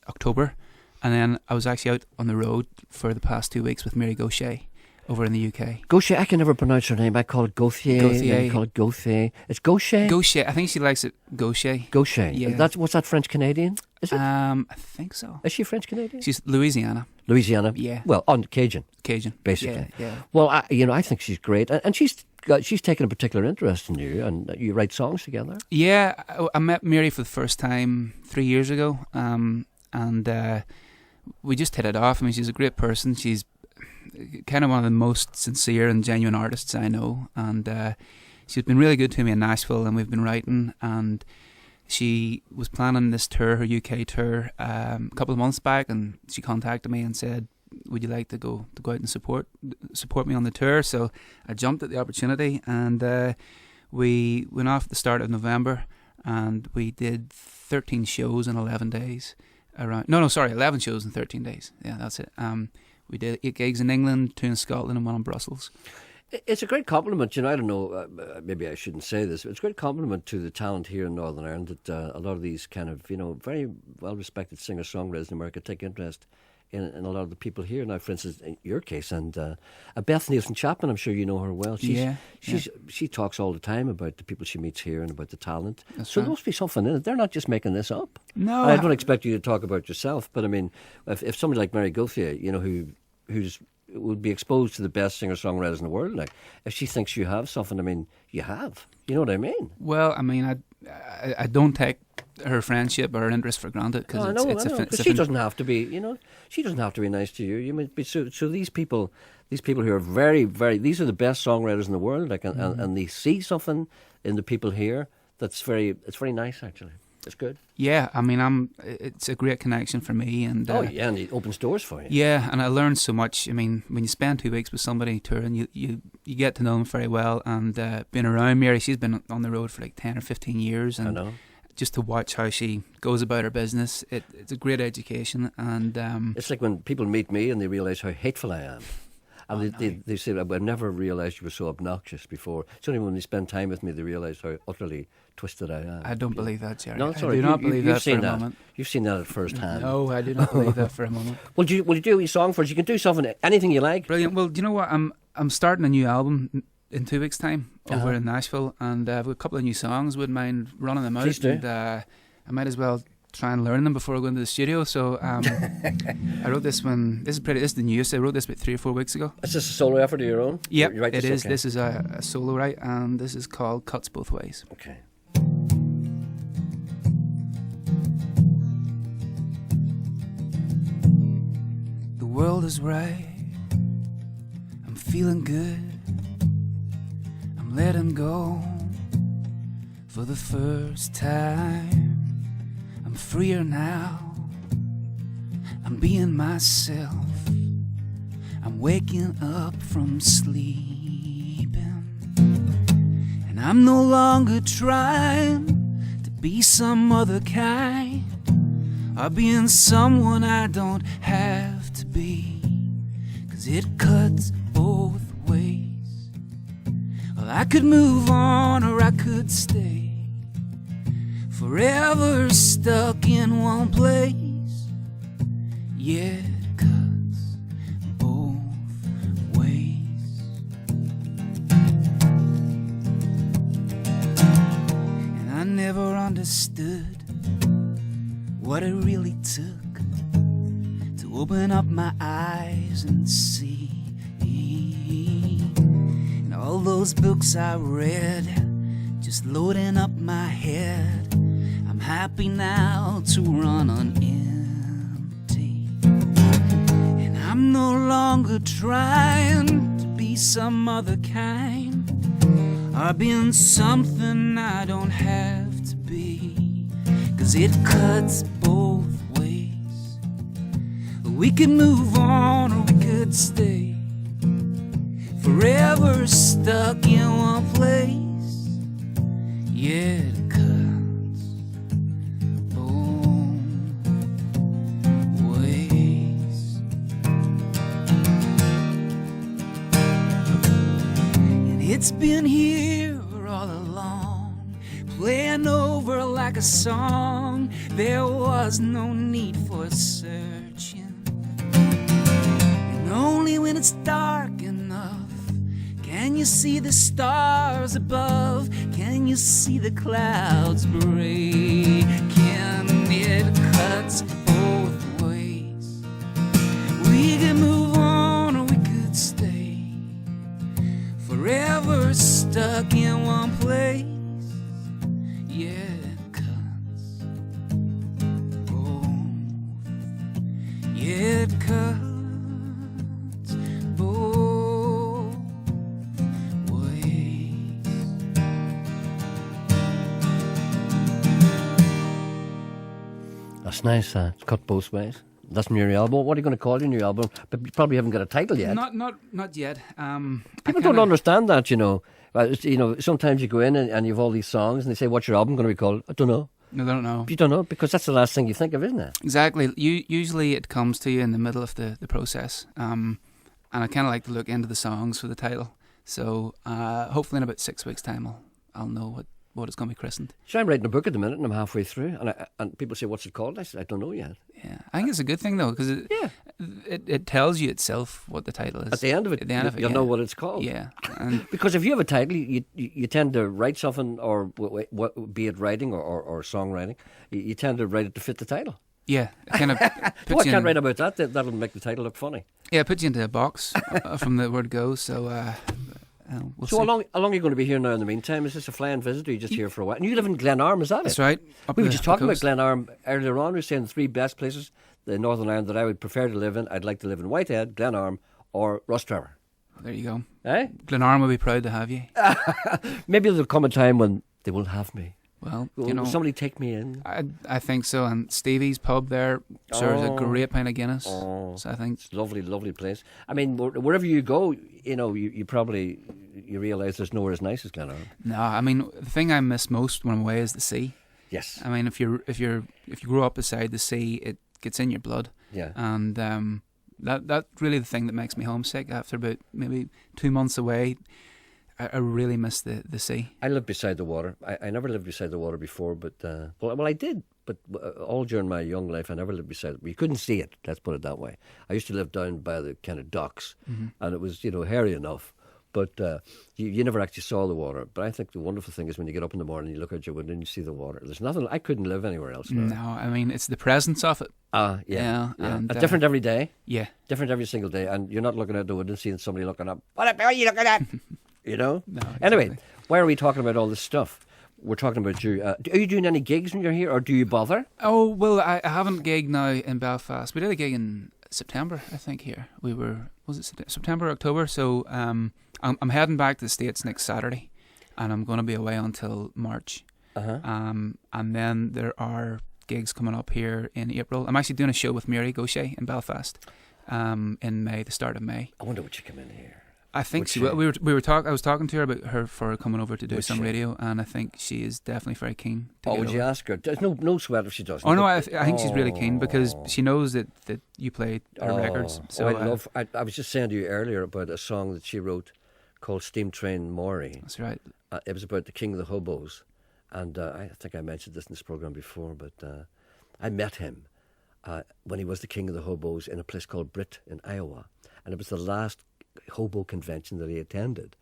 October, and then I was actually out on the road for the past 2 weeks with Mary Gaucher. over in the UK. Gauthier, I can never pronounce her name. I call it Gauthier. Gauthier. You call it Gauthier. It's Gauthier? Gauthier. I think she likes it Gauthier. Gauthier. Yeah. What's that, French-Canadian? Is it? I think so. Is she French-Canadian? She's Louisiana. Louisiana? Yeah. Well, on Cajun. Cajun. Basically. Yeah. Well, I think she's great. And she's taken a particular interest in you, and you write songs together. Yeah. I met Mary for the first time 3 years ago. And we just hit it off. I mean, she's a great person. She's kind of one of the most sincere and genuine artists I know, and she's been really good to me in Nashville, and we've been writing, and she was planning this tour, her UK tour, a couple of months back, and she contacted me and said, would you like to go out and support me on the tour? So I jumped at the opportunity, and we went off at the start of November, and we did 13 shows in 11 days. 11 shows in 13 days. Yeah, that's it. We did 8 gigs in England, 2 in Scotland, and 1 in Brussels. It's a great compliment. I don't know, maybe I shouldn't say this, but it's a great compliment to the talent here in Northern Ireland that a lot of these kind of, very well-respected singer-songwriters in America take interest in a lot of the people here. Now, for instance, in your case, and Beth Nielsen Chapman, I'm sure you know her well. She talks all the time about the people she meets here and about the talent. That's so right. there must be something in it. They're not just making this up. No. I don't expect you to talk about yourself, but I mean, if somebody like Mary Gauthier, who's would be exposed to the best singer-songwriters in the world, like, if she thinks you have something, I mean, you have. You know what I mean? Well, I mean, I don't take her friendship or her interest for granted, because I know. She doesn't have to be, she doesn't have to be nice to you. You might be so these people who are very, very, these are the best songwriters in the world, like, and they see something in the people here it's very nice, actually. It's good. Yeah, I mean, it's a great connection for me, and and it opens doors for you. Yeah, and I learned so much. I mean, when you spend 2 weeks with somebody touring, you get to know them very well, and being around Mary, she's been on the road for like 10 or 15 years, and I know. Just to watch how she goes about her business, it's a great education, and it's like when people meet me and they realise how hateful I am. And they say, I've never realised you were so obnoxious before. It's only when they spend time with me they realise how utterly twisted I am. I don't believe that, Gerry. No, sorry. I do not believe that for a moment. You've seen that at first hand. No, I do not believe that for a moment. Will you do a song for us? You can do something, anything you like. Brilliant. Well, do you know what? I'm starting a new album in 2 weeks' time over in Nashville, and I've got a couple of new songs. Wouldn't mind running them out. Please do. And I might as well try and learn them before I go into the studio. So I wrote this one. This is the newest. I wrote this about 3 or 4 weeks ago. Is this a solo effort of your own? Yep, You write it is. Okay. This is a solo write, and this is called Cuts Both Ways. Okay. The world is right. I'm feeling good. I'm letting go for the first time. I'm freer now. I'm being myself. I'm waking up from sleeping. And I'm no longer trying to be some other kind, or being someone I don't have to be, 'cause it cuts both ways. Well, I could move on or I could stay, forever stuck in one place. Yeah, it cuts both ways. And I never understood what it really took to open up my eyes and see. And all those books I read, just loading up my head. I'm happy now to run on empty. And I'm no longer trying to be some other kind, or being something I don't have to be, 'cause it cuts both ways. We could move on or we could stay, forever stuck in one place. Yeah, it cuts both ways. And it's been here all along, playing over like a song. There was no need for searching, and only when it's dark enough Can you see the stars above? Can you see the clouds breaking? It cuts both ways. We could move on or we could stay forever stuck in one place. Yeah, it cuts both. Yeah, it cuts both ways. That's nice. It's cut both ways. That's from your album. What are you going to call your new album? But you probably haven't got a title yet. Not yet. People don't understand that, you know. Sometimes you go in and you have all these songs and they say, what's your album going to be called? I don't know. No, they don't know. You don't know because that's the last thing you think of, isn't it? Exactly. Usually it comes to you in the middle of the process. And I kind of like to look into the songs for the title. So hopefully in about 6 weeks' time I'll know what it's going to be christened. So I'm writing a book at the minute and I'm halfway through and people say, what's it called? I said, I don't know yet. Yeah, I think it's a good thing though because it tells you itself what the title is. At the end of it, you'll know what it's called. Yeah. Because if you have a title, you tend to write something, or be it writing or songwriting, you tend to write it to fit the title. Yeah, it kind of I can't write about that. That'll make the title look funny. Yeah, it puts you into a box from the word go. So we'll so see. how long are you going to be here now in the meantime? Is this a flying visit or are you just here for a while? And you live in Glenarm, is that That's it? right. We were just talking about Glenarm earlier on. We were saying the 3 best places in Northern Ireland that I would prefer to live in. I'd like to live in Whitehead, Glenarm or Rostrevor. There you go. Eh? Glenarm will be proud to have you. Maybe there'll come a time when they won't have me. Well, will somebody take me in? I think so. And Stevie's pub there serves a great pint of Guinness. So I think it's a lovely, lovely place. I mean, wherever you go, you probably realise there's nowhere as nice as Glenarm. No, I mean the thing I miss most when I'm away is the sea. Yes. I mean, if you grow up beside the sea, it gets in your blood. Yeah. And that's really the thing that makes me homesick. After about maybe 2 months away, I really miss the sea. I live beside the water. I never lived beside the water before, but well, I did. But all during my young life, I never lived beside it. You couldn't see it. Let's put it that way. I used to live down by the kind of docks, and it was hairy enough. But you never actually saw the water. But I think the wonderful thing is when you get up in the morning, you look out your window and you see the water. There's nothing. I couldn't live anywhere else now. No, I mean it's the presence of it. Yeah. And, different every day. Yeah, different every single day, and you're not looking out the window and seeing somebody looking up. What are you looking at? You know? No, exactly. Anyway, why are we talking about all this stuff? We're talking about you. Are you doing any gigs when you're here, or do you bother? Oh, well, I haven't gigged now in Belfast. We did a gig in September, I think, here. Was it September, October? So I'm heading back to the States next Saturday, and I'm going to be away until March. And then there are gigs coming up here in April. I'm actually doing a show with Mary Gaucher in Belfast in May, the start of May. I wonder would you come in here. I think she will. We were talking. I was talking to her about her for coming over to do some radio, and I think she is definitely very keen. Would you ask her? There's no sweat if she doesn't. Oh no, I think she's really keen because she knows that you play her records. So I was just saying to you earlier about a song that she wrote called "Steam Train Maury." That's right. It was about the King of the Hobos, and I think I mentioned this in this program before, but I met him when he was the King of the Hobos in a place called Britt in Iowa, and it was the last hobo convention that he attended,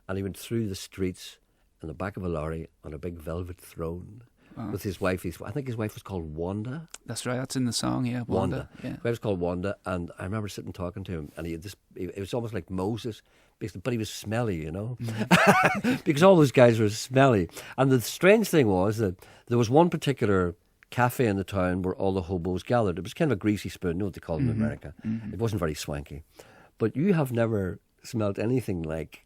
and he went through the streets in the back of a lorry on a big velvet throne with his wife. I think his wife was called Wanda. That's right, that's in the song. Yeah, Wanda. Yeah. His wife was called Wanda, and I remember sitting talking to him, and it was almost like Moses, but he was smelly, you know, because all those guys were smelly. And the strange thing was that there was one particular cafe in the town where all the hobos gathered. It was kind of a greasy spoon, you know what they call them in America. It wasn't very swanky. But you have never smelled anything like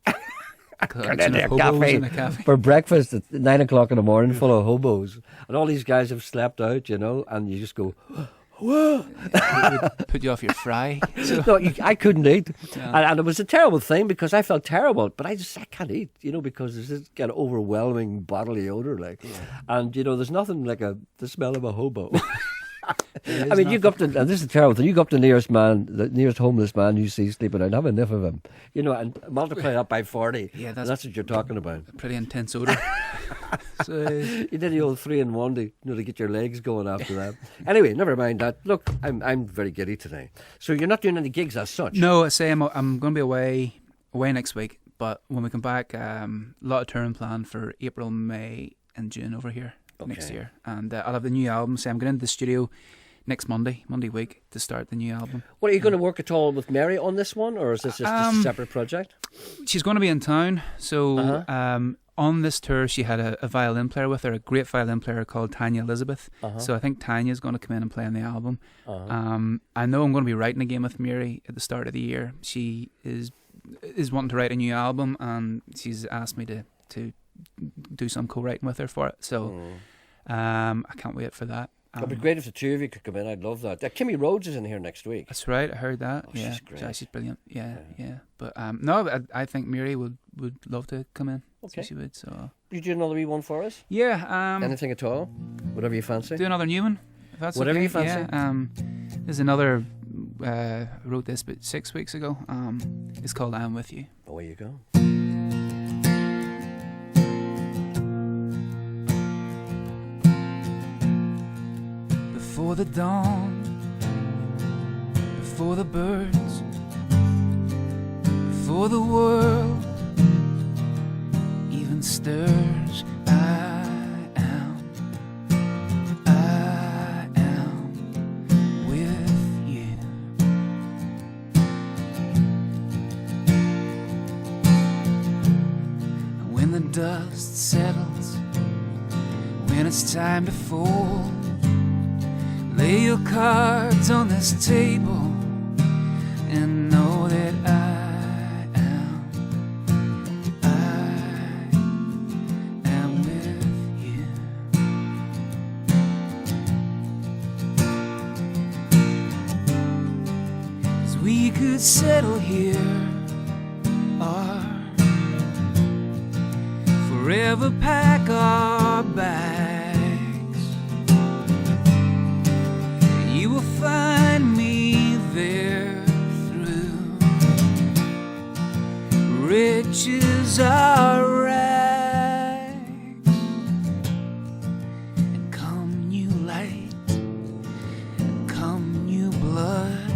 a cafe for breakfast at 9 o'clock in the morning full of hobos. And all these guys have slept out, you know, and you just go, whoa. It would put you off your fry. So. No, I couldn't eat. Yeah. And it was a terrible thing because I felt terrible, but I can't eat, you know, because there's this kind of overwhelming bodily odor. And, you know, there's nothing like the smell of a hobo. I mean, you go up to, and this is a terrible thing, you go up to the nearest homeless man you see sleeping out, have enough of him, you know, and multiply that by 40. Yeah, that's what you're talking about. A pretty intense odour. So, you did the old 3-in-1 to get your legs going after that. Anyway, never mind that. Look, I'm very giddy today. So you're not doing any gigs as such? No, I say I'm going to be away next week, But when we come back, a lot of touring planned for April, May, and June over here next year. And I'll have the new album. So I'm going into the studio next Monday week, to start the new album. Well, are you going to work at all with Mary on this one, or is this just a separate project? She's going to be in town, so on this tour she had a violin player with her, a great violin player called Tanya Elizabeth. So I think Tanya's going to come in and play on the album. I know I'm going to be writing again with Mary at the start of the year. She is wanting to write a new album, and she's asked me to do some co-writing with her for it. So I can't wait for that. It'd be great if the two of you could come in. I'd love that. Kimmy Rhodes is in here next week. That's right. I heard that. Oh, she's great. She's brilliant. Yeah. But no, I think Mary would love to come in. Okay. So she would. So you do another wee one for us? Yeah. Anything at all? Whatever you fancy. Do another new one. If that's whatever okay. you fancy. Yeah. There's another. Wrote this about 6 weeks ago. It's called "I'm With You." Away you go. Before the dawn, before the birds, before the world even stirs, I am with you. And when the dust settles, when it's time to fold, lay your cards on this table and know that I am with you. 'Cause we could settle here or forever pack our bags. You will find me there through riches are rags, and come new light, and come new blood,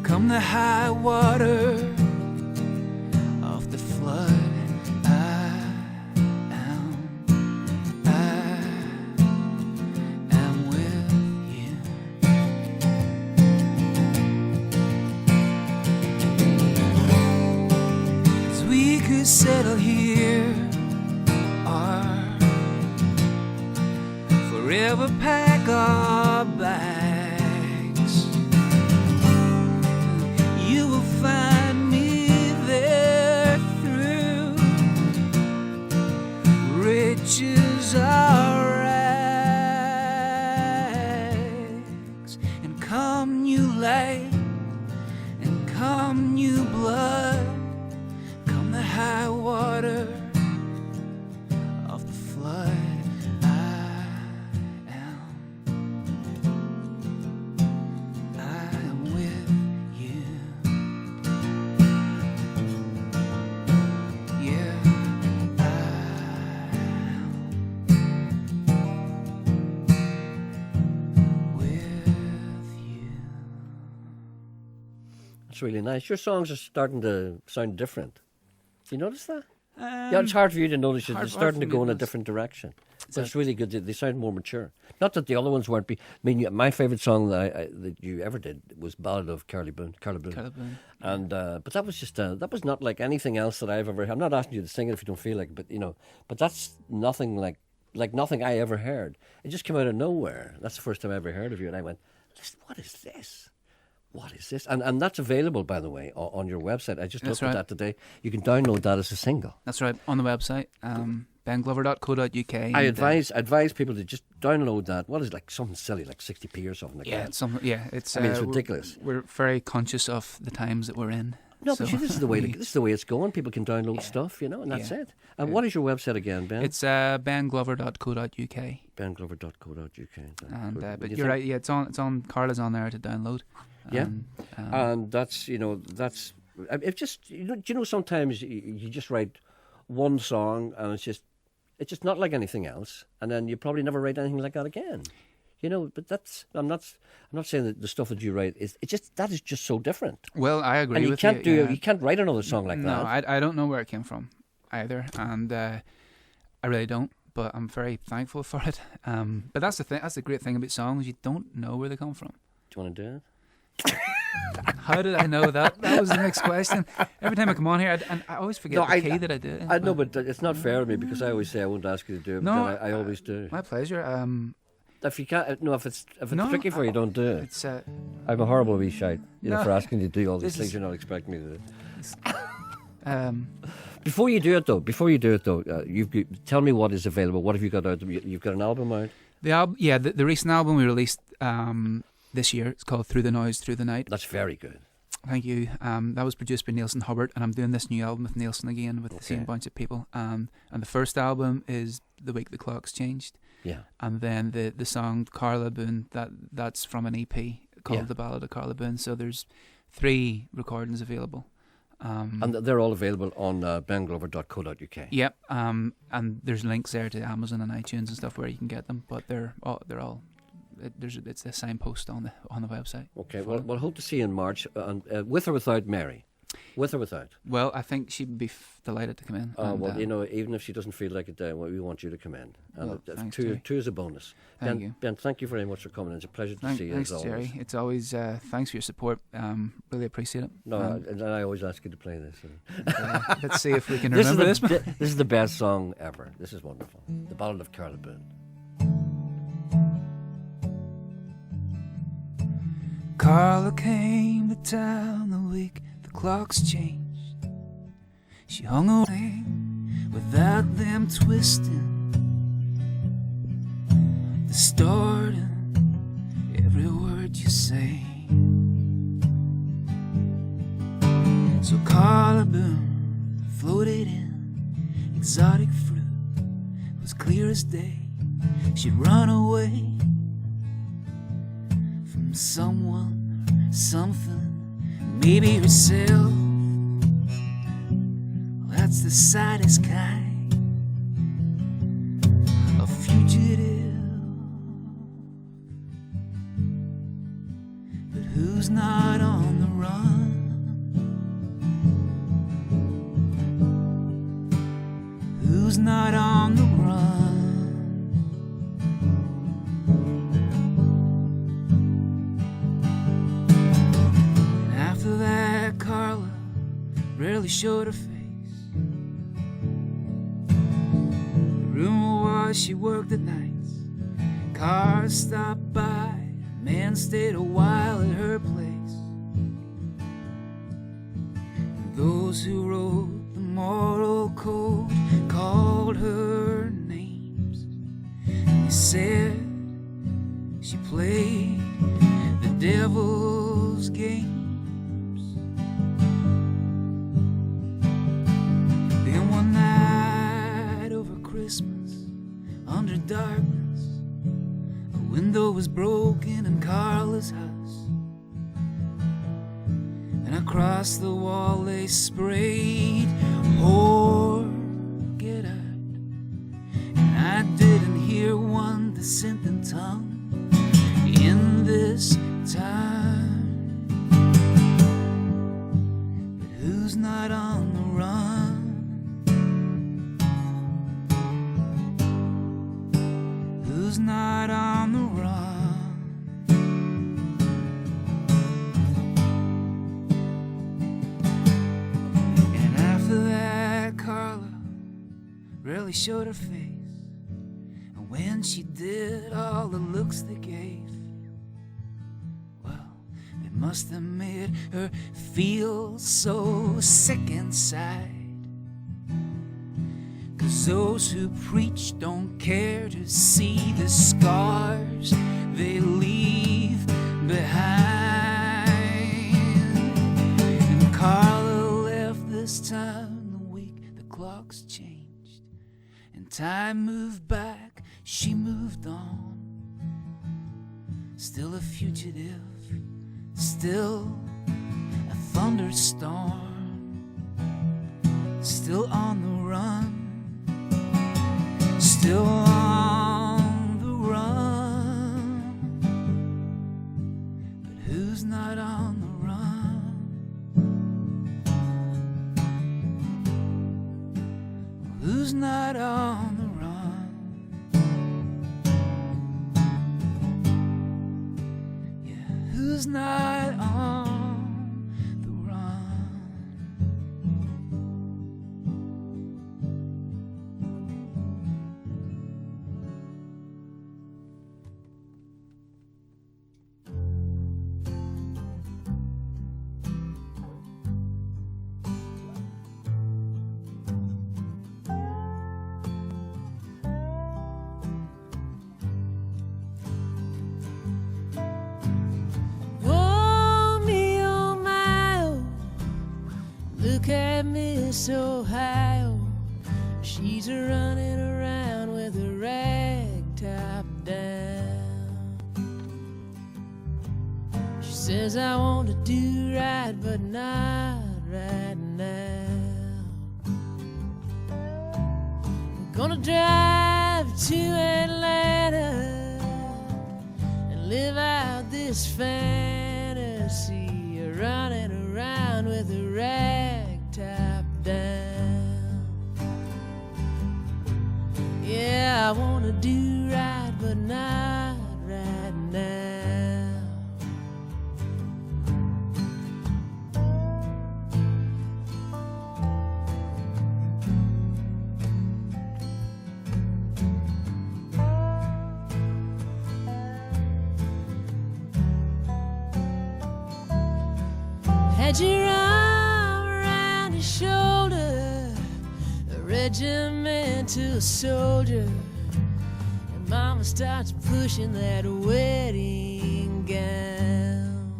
come the high water of the flood. Settle here or forever pack our bags. You will find me there through riches are rags, and come new light and come new blood, high water of the flood. I am with you. Yeah, I am with you. That's really nice. Your songs are starting to sound different. Do you notice that? Yeah, it's hard for you to notice. They're starting to go in a different direction. But it's really good. They sound more mature. Not that the other ones weren't. My favourite song that you ever did was "Ballad of Carla Boone." And but that was just that was not like anything else that I've ever. I'm not asking you to sing it if you don't feel like it, but but that's nothing like nothing I ever heard. It just came out of nowhere. That's the first time I ever heard of you, and I went, "Listen, what is this? What is this?" And that's available, by the way, on your website. I just looked at that today. You can download that as a single. That's right, on the website, benglover.co.uk. I advise people to just download that. What is it, like something silly, like 60p or something like that? It's it's ridiculous. We're very conscious of the times that we're in. No, but this is the way it's going. People can download stuff, and that's it. And what is your website again, Ben? It's benglover.co.uk. benglover.co.uk. And but you're right. Yeah, it's on. Carla's on there to download. Yeah, and that's it. Just do you know sometimes you just write one song and it's just not like anything else, and then you probably never write anything like that again. You know, but I'm not saying that the stuff that you write is that is just so different. Well, I agree and you with can't you. You can't write another song like no, that. I don't know where it came from either, and I really don't. But I'm very thankful for it. But that's the thing. That's the great thing about songs. You don't know where they come from. Do you want to do it? How did I know that? That was the next question. Every time I come on here, I always forget the key that I do it in. I know, but it's not fair to me because I always say I won't ask you to do it. No, but I always do. My pleasure. If you can't, if it's No, tricky for you, don't do it. It's I'm a horrible wee shite, No, for asking you to do all these this things is- you're not expecting me to do. um, Before you do it though, tell me what is available. What have you got out? You've got an album out. the recent album we released this year. It's called Through the Noise, Through the Night. That's very good. Thank you. That was produced by Nielsen Hubbard, and I'm doing this new album with Nielsen again with the same bunch of people. And the first album is The Week the Clocks Changed. Yeah. And then the song Carla Boone, that's from an EP called The Ballad of Carla Boone. So there's 3 recordings available. And they're all available on benglover.co.uk. Yep. And there's links there to Amazon and iTunes and stuff where you can get them, but they're all it's a signpost on the website. Okay. Well, we'll hope to see you in March, with or without Mary. With or without? Well, I think she'd be delighted to come in. Even if she doesn't feel like it, we want you to come in. And thanks, two Gerry. is a bonus. Thank you. Ben, thank you very much for coming. It's a pleasure to see you. Thanks, as always. Gerry. It's always thanks for your support. Really appreciate it. No, and I always ask you to play this. Let's see if we can remember this one. This is the best song ever. This is wonderful. The Ballad of Carla Boone. Carla came to town the week the clocks changed. She hung away without them twisting, distorting every word you say. So Carla Boone floated in exotic fruit. It was clear as day she'd run away from someone or something, maybe herself. Well, that's the saddest kind, a fugitive. But who's not on the run? Who's not on the run? After that, Carla rarely showed her face. The rumor was she worked at nights. Cars stopped by, men stayed a while at her place. And those who wrote the moral code called her names. They said she played the devil's games. Then one night over Christmas, under darkness, a window was broken in Carla's house, and across the wall they sprayed "Whore, get out." And I didn't hear one dissenting tongue in this time. But who's not on the run? Who's not on the run? And after that, Carla rarely showed her face. And when she did, all the looks they gave, well, they must have made her feel so sick inside. 'Cause those who preach don't care to see the scars they leave behind. And Carla left this time the week the clocks changed, and time moved back, she moved on. Still a fugitive, still a thunderstorm, still on the run. Still on the run. who's not on the run? Yeah, who's not on the run? Look at Miss Ohio, she's running around with her rag top down. She says, I want to do right, but not right now. We're gonna drive to Atlanta and live out this fantasy of running around with a rag top down. Yeah, I wanna do right, but not right now. Had your arm around your shoulder, a regimental soldier, and Mama starts pushing that wedding gown.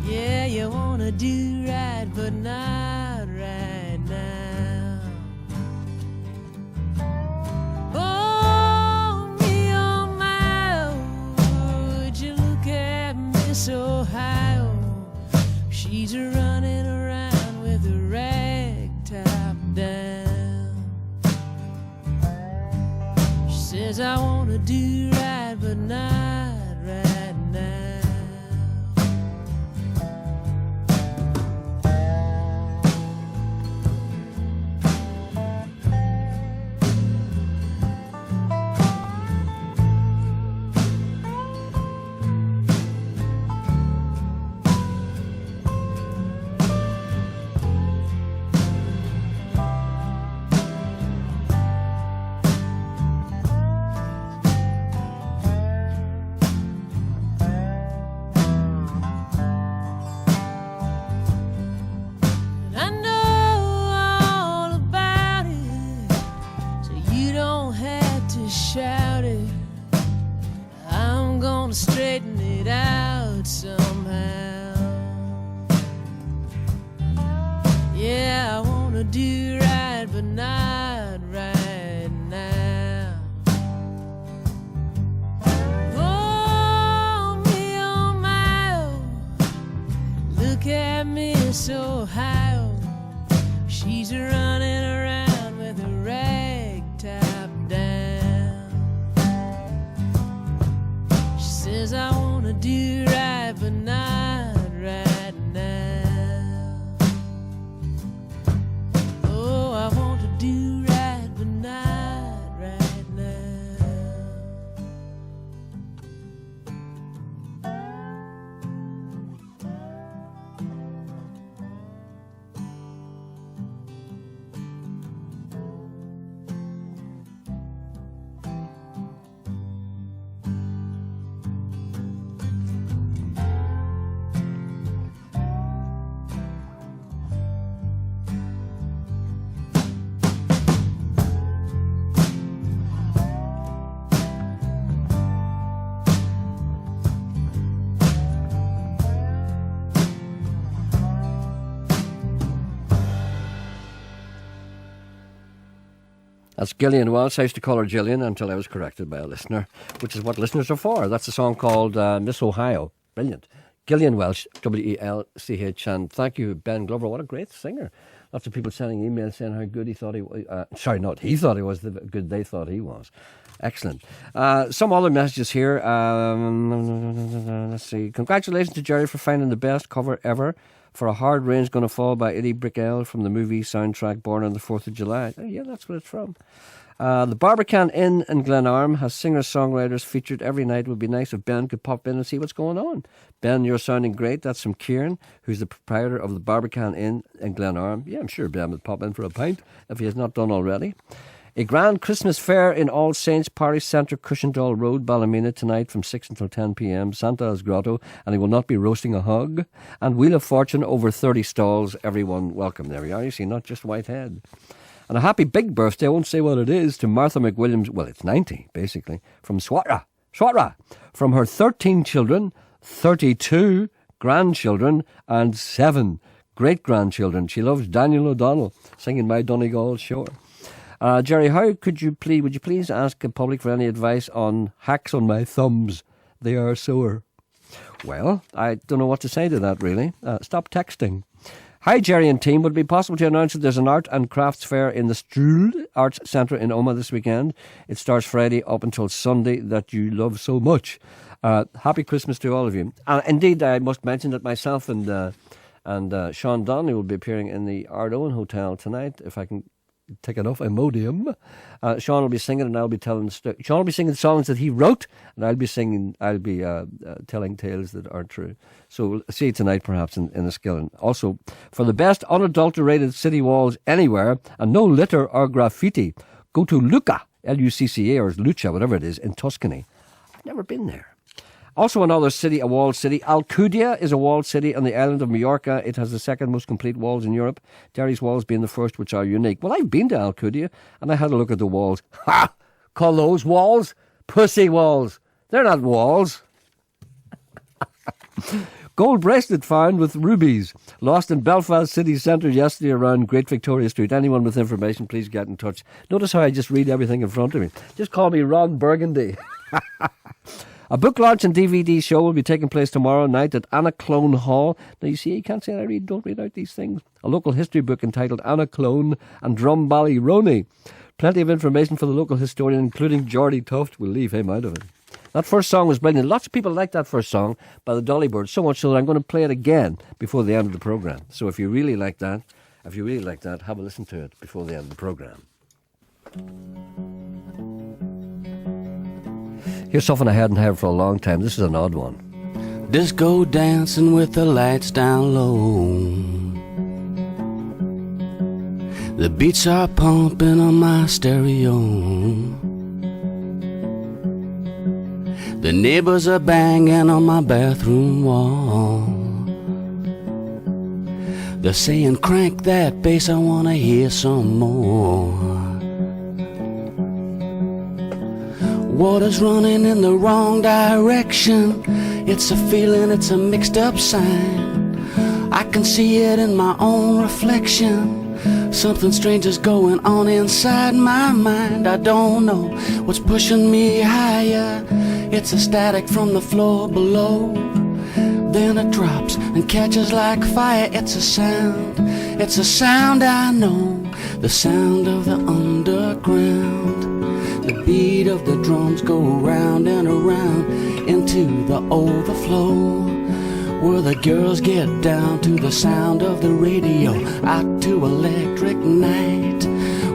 Yeah, you wanna do right, but not right now. Oh, me, oh my, oh, would you look at Miss Ohio? She's running around with a rag top down. She says, I want to do right, but not right now. I know all about it, so you don't have to shout it. I'm gonna straighten it out somehow. Yeah, I wanna do right, but not right now. Oh, me, oh my, oh, look at Miss Ohio. She's running around with a rag top down. She says, I want to do right, but not right now. Oh, I want to do right, but not right now. That's Gillian Welsh. I used to call her Gillian until I was corrected by a listener, which is what listeners are for. That's a song called Miss Ohio. Brilliant. Gillian Welsh, W-E-L-C-H. And thank you, Ben Glover. What a great singer. Lots of people sending emails saying how good he thought he was. Sorry, not he thought he was, the good they thought he was. Excellent. Some other messages here. Let's see. Congratulations to Gerry for finding the best cover ever for a hard rain's going to fall by Eddie Brickell from the movie soundtrack Born on the 4th of July. Oh, yeah, that's what it's from. The Barbican Inn in Glenarm has singer-songwriters featured every night. It would be nice if Ben could pop in and see what's going on. Ben, you're sounding great. That's from Kieran, who's the proprietor of the Barbican Inn in Glenarm. Yeah, I'm sure Ben would pop in for a pint if he has not done already. A grand Christmas fair in All Saints Parish Centre, Cushendall Road, Ballymena, tonight from 6 until 10 p.m. Santa's Grotto, and he will not be roasting a hog. And Wheel of Fortune, over 30 stalls. Everyone welcome. There we are. You see, not just Whitehead. And a happy big birthday, I won't say what it is, to Martha McWilliams. Well, it's 90, basically, from Swatra. From her 13 children, 32 grandchildren, and 7 great-grandchildren. She loves Daniel O'Donnell singing My Donegal Shore. Gerry, would you please ask the public for any advice on hacks on my thumbs? They are sore. Well, I don't know what to say to that, really. Stop texting. Hi, Gerry and team. Would it be possible to announce that there's an art and crafts fair in the Strood Arts Centre in Omagh this weekend? It starts Friday up until Sunday, that you love so much. Happy Christmas to all of you. Indeed, I must mention that myself and Sean Donnelly will be appearing in the Ardoin Hotel tonight, if I can take enough Imodium. Sean will be singing, and I'll be telling. Sean will be singing songs that he wrote, and I'll be telling tales that aren't true. So we'll see you tonight, perhaps in Enniskillen. Also, for the best unadulterated city walls anywhere, and no litter or graffiti, go to Lucca, Lucca, or Lucha, whatever it is, in Tuscany. I've never been there. Also another city, a walled city. Alcudia is a walled city on the island of Mallorca. It has the second most complete walls in Europe, Derry's walls being the first, which are unique. Well, I've been to Alcudia, and I had a look at the walls. Ha! Call those walls? Pussy walls. They're not walls. Gold bracelet found with rubies. Lost in Belfast city centre yesterday around Great Victoria Street. Anyone with information, please get in touch. Notice how I just read everything in front of me. Just call me Ron Burgundy. A book launch and DVD show will be taking place tomorrow night at Anaclone Hall. Now, you see, you can't say I don't read out these things. A local history book entitled Anaclone and Drumballyrony. Plenty of information for the local historian, including Geordie Tuft. We'll leave him out of it. That first song was brilliant. Lots of people like that first song by the Dolly Birds, so much so that I'm going to play it again before the end of the programme. So if you really like that, have a listen to it before the end of the programme. Here's something I hadn't heard for a long time. This is an odd one. Disco dancing with the lights down low. The beats are pumping on my stereo. The neighbors are banging on my bathroom wall. They're saying, crank that bass, I wanna hear some more. Water's running in the wrong direction. It's a feeling, it's a mixed up sign. I can see it in my own reflection. Something strange is going on inside my mind. I don't know what's pushing me higher. It's a static from the floor below. Then it drops and catches like fire. It's a sound I know. The sound of the underground. The beat of the drums go round and around into the overflow, where the girls get down to the sound of the radio, out to electric night,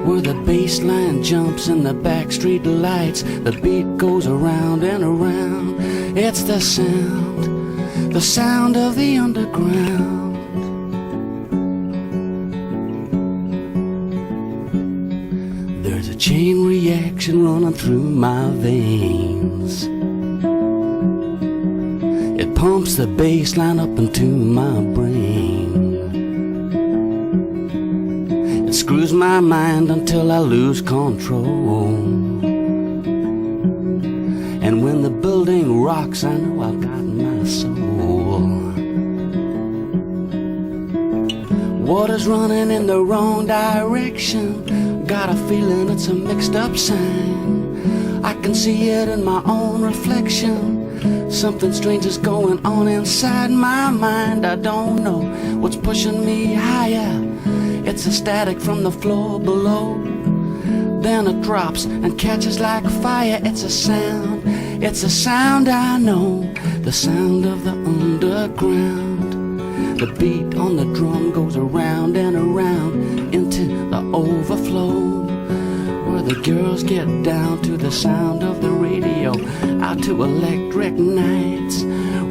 where the bass line jumps in the backstreet lights. The beat goes around and around. It's the sound of the underground. There's a chain reaction running through my veins. It pumps the bass line up into my brain. It screws my mind until I lose control. And when the building rocks, I know I've got my soul. Water's running in the wrong direction. Got a feeling it's a mixed up sign. I can see it in my own reflection. Something strange is going on inside my mind. I don't know what's pushing me higher. It's a static from the floor below. Then it drops and catches like fire. It's a sound I know. The sound of the underground. The beat on the drum goes around and around into the overflow, where the girls get down to the sound of the radio, out to electric nights,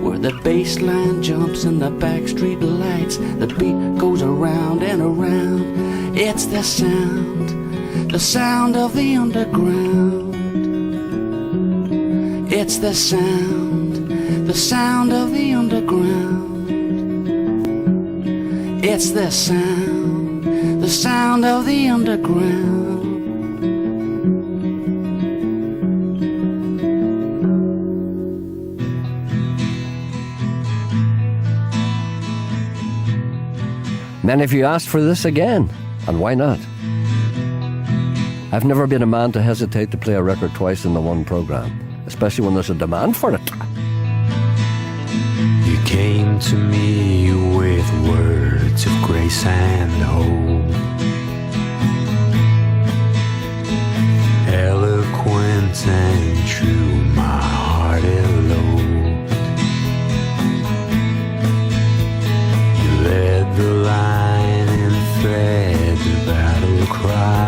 where the bass line jumps in the backstreet lights. The beat goes around and around. It's the sound of the underground. It's the sound of the underground. It's the sound of the underground. Many of you asked for this again, and why not? I've never been a man to hesitate to play a record twice in the one program, especially when there's a demand for it. You came to me with words of grace and hope, eloquent and true, my heart eloped. You led the line and fed the battle cry.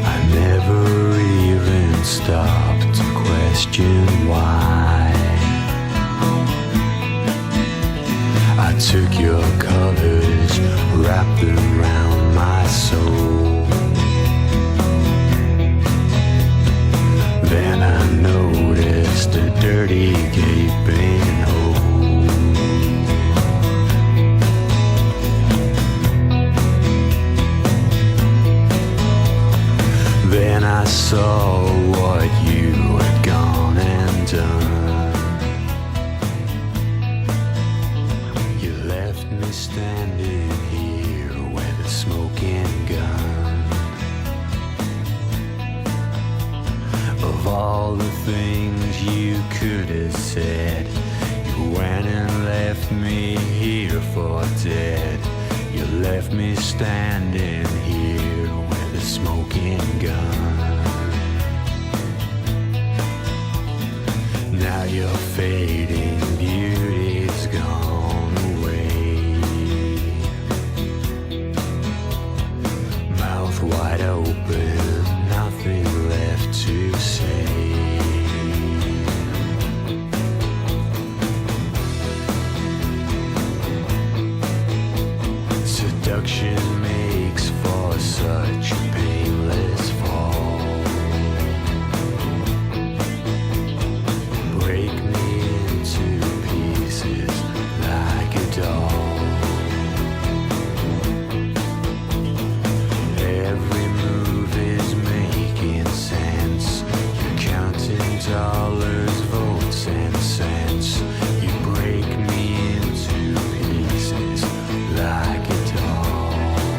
I never even stopped to question why. I took your colors, wrapped around my soul. Then I noticed a dirty gaping hole. Then I saw what you had gone and done. You left me standing here with a smoking gun. Of all the things you could have said, you went and left me here for dead. You left me standing here with a smoking gun. Now your fading beauty's gone away. Mouth wide open, nothing left to say. Seduction makes for such a painless fall. Break me into pieces like a doll. Every move is making sense. You're counting dollars, votes, and cents. You break me into pieces like a doll.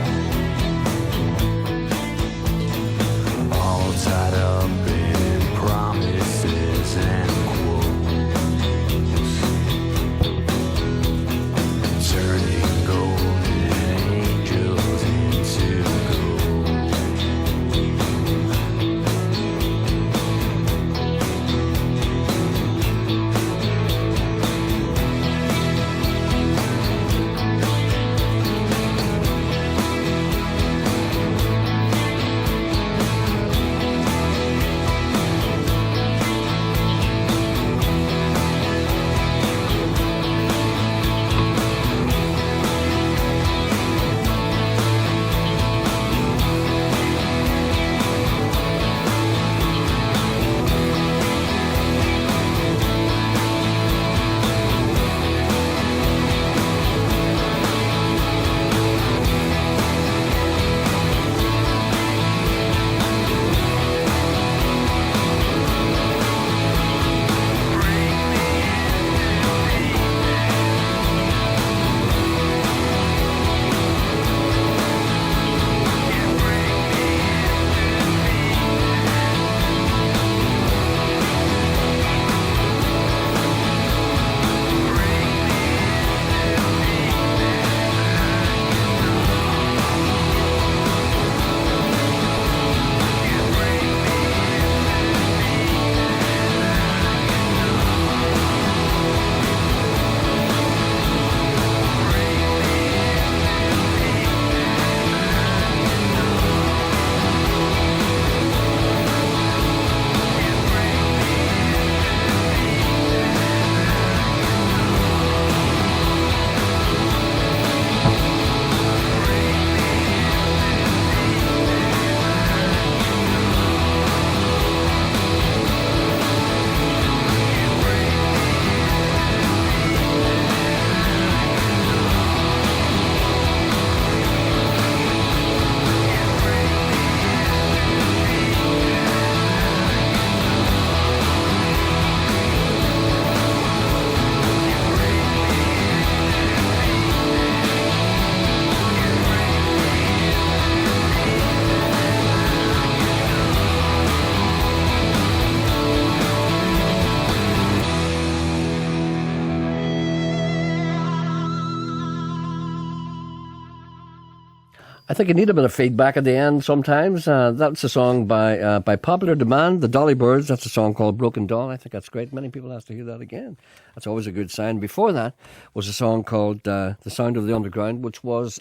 I think you need a bit of feedback at the end sometimes. That's a song by popular demand, the Dolly Birds. That's a song called Broken Doll. I think that's great. Many people ask to hear that again. That's always a good sign. Before that was a song called The Sound of the Underground, which was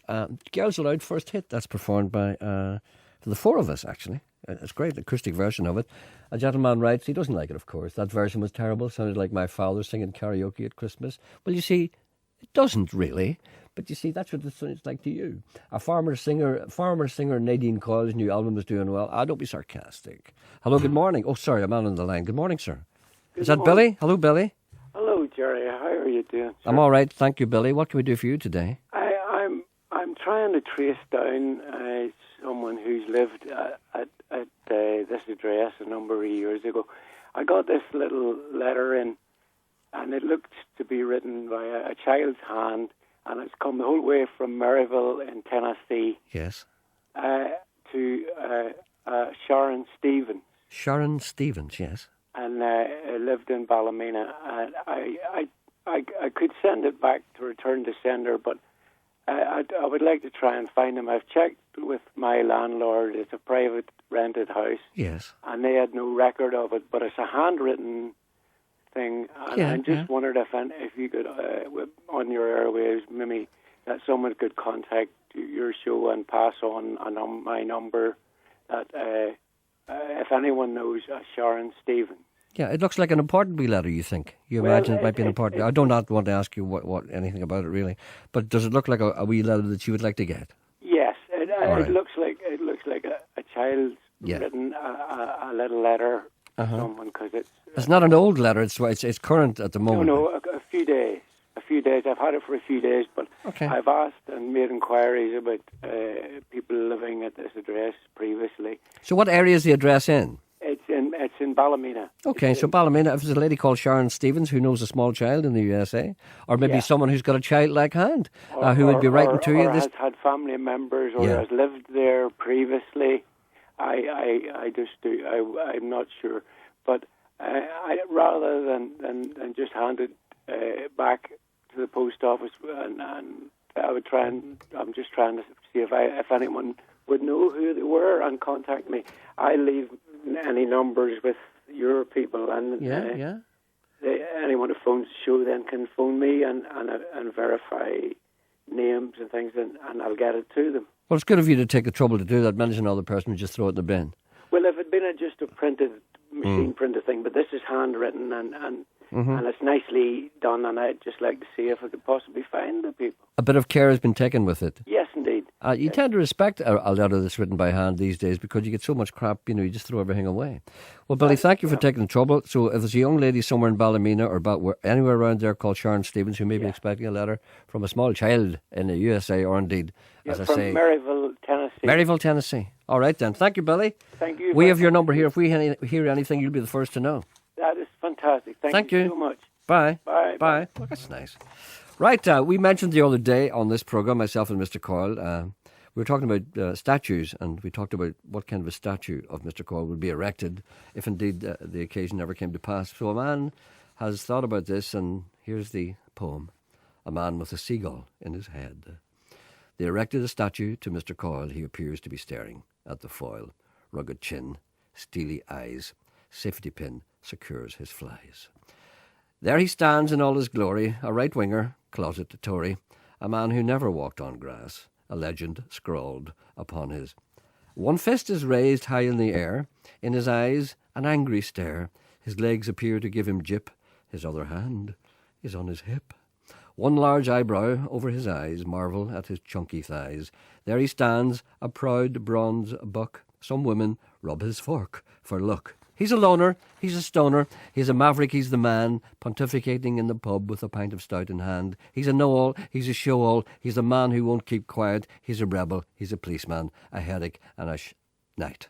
Girls Aloud first hit. That's performed by the four of us, actually. It's a great acoustic version of it. A gentleman writes, he doesn't like it, of course. That version was terrible. Sounded like my father singing karaoke at Christmas. Well, you see, it doesn't really. But you see, that's what it's like to you. A former singer Nadine Coyle's new album is doing well. Don't be sarcastic. Hello, good morning. Oh, sorry, I'm on the line. Good morning, sir. Is that Billy? Hello, Billy. Hello, Gerry. How are you doing, sir? I'm all right, thank you, Billy. What can we do for you today? I'm trying to trace down someone who's lived at this address a number of years ago. I got this little letter in, and it looked to be written by a child's hand. And it's come the whole way from Maryville in Tennessee. Yes. To Sharon Stevens. Sharon Stevens, yes. And lived in Ballymena. And I could send it back to return to sender, but I would like to try and find him. I've checked with my landlord. It's a private rented house. Yes. And they had no record of it, but it's a handwritten thing, and I just wondered if you could, on your airwaves, maybe that someone could contact your show and pass on my number. That if anyone knows Sharon Stevens. Yeah, it looks like an important wee letter. You think? You imagine it might be an important. I do not want to ask you what anything about it really, but does it look like a wee letter that you would like to get? Yes, it looks like a child's written a little letter. Someone, because it's not an old letter. It's current at the moment. No, a few days. I've had it for a few days, but I've asked and made inquiries about people living at this address previously. So, what area is the address in? It's in Ballymena. Okay, so Ballymena. If there's a lady called Sharon Stevens who knows a small child in the USA, or maybe someone who's got a childlike hand, who would be writing to you, or has had family members, or has lived there previously. I just do. I'm not sure, but I rather than just hand it back to the post office, and I would try and I'm just trying to see if anyone would know who they were and contact me. I leave any numbers with your people, and anyone who phones the show then can phone me and verify names and things, and I'll get it to them. Well, it's good of you to take the trouble to do that. Manage another person and just throw it in the bin. Well, if it had been just a printed, machine printed thing, but this is handwritten and it's nicely done, and I'd just like to see if I could possibly find the people. A bit of care has been taken with it. Yes, indeed. You tend to respect a letter that's written by hand these days because you get so much crap, you just throw everything away. Well, Billy, thank you for taking the trouble. So if there's a young lady somewhere in Ballymena or anywhere around there called Sharon Stevens who may be expecting a letter from a small child in the USA or indeed, as I say... from Maryville, Tennessee. Maryville, Tennessee. All right then. Thank you, Billy. Thank you. We have your number here. If we hear anything, you'll be the first to know. That is fantastic. Thank you so much. Bye. Bye. Bye. Well, that's nice. Right, we mentioned the other day on this programme, myself and Mr. Coyle, we were talking about statues, and we talked about what kind of a statue of Mr. Coyle would be erected if indeed the occasion ever came to pass. So a man has thought about this, and here's the poem. A man with a seagull in his head. They erected a statue to Mr. Coyle. He appears to be staring at the foil. Rugged chin, steely eyes, safety pin secures his flies. There he stands in all his glory, a right-winger, closet Tory, a man who never walked on grass, a legend scrawled upon his. One fist is raised high in the air, in his eyes an angry stare, his legs appear to give him jip, his other hand is on his hip. One large eyebrow over his eyes, marvel at his chunky thighs. There he stands, a proud bronze buck, some women rub his fork for luck. He's a loner, he's a stoner, he's a maverick, he's the man, pontificating in the pub with a pint of stout in hand. He's a know-all, he's a show-all, he's a man who won't keep quiet, he's a rebel, he's a policeman, a headache and a knight.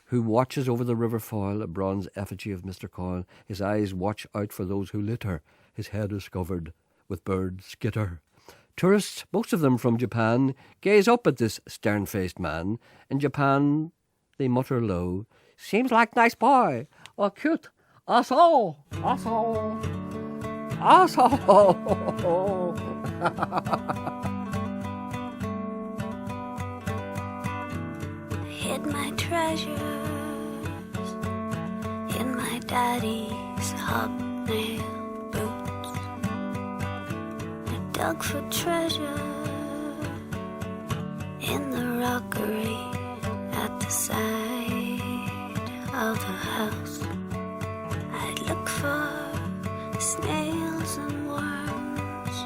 Who watches over the river foil, a bronze effigy of Mr. Coyle. His eyes watch out for those who litter, his head is covered with bird skitter. Tourists, most of them from Japan, gaze up at this stern-faced man. In Japan, they mutter low, seems like nice boy, or cute, asshole, asshole, asshole. hid my treasures in my daddy's hobnail boots. I dug for treasure in the rockery at the side of the house. I'd look for snails and worms,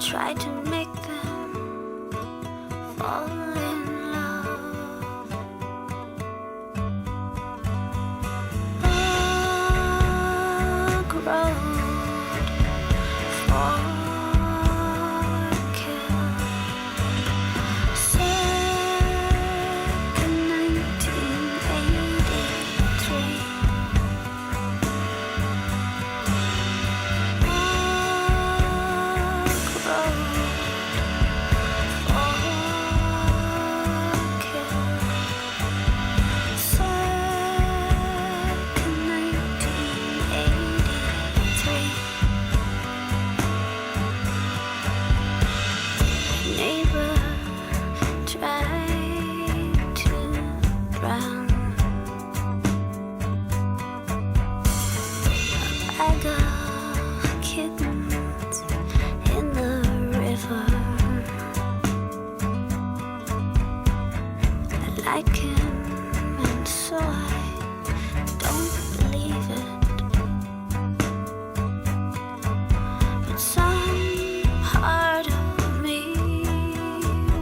try to make them fall in love. Log road for kill, circa 1983. Like him, and so I don't believe it. But some part of me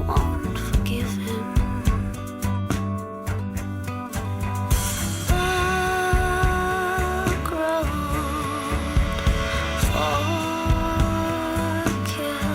won't forgive him. Dark road for kill.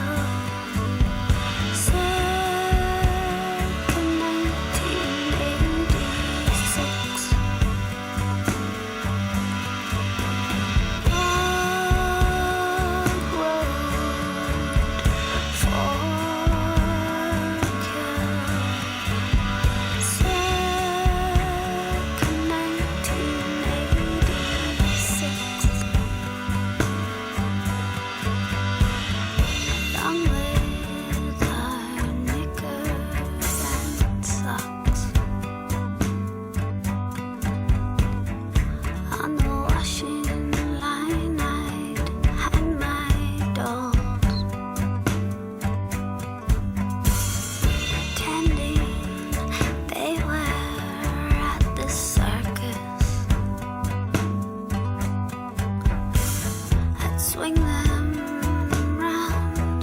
Swing them round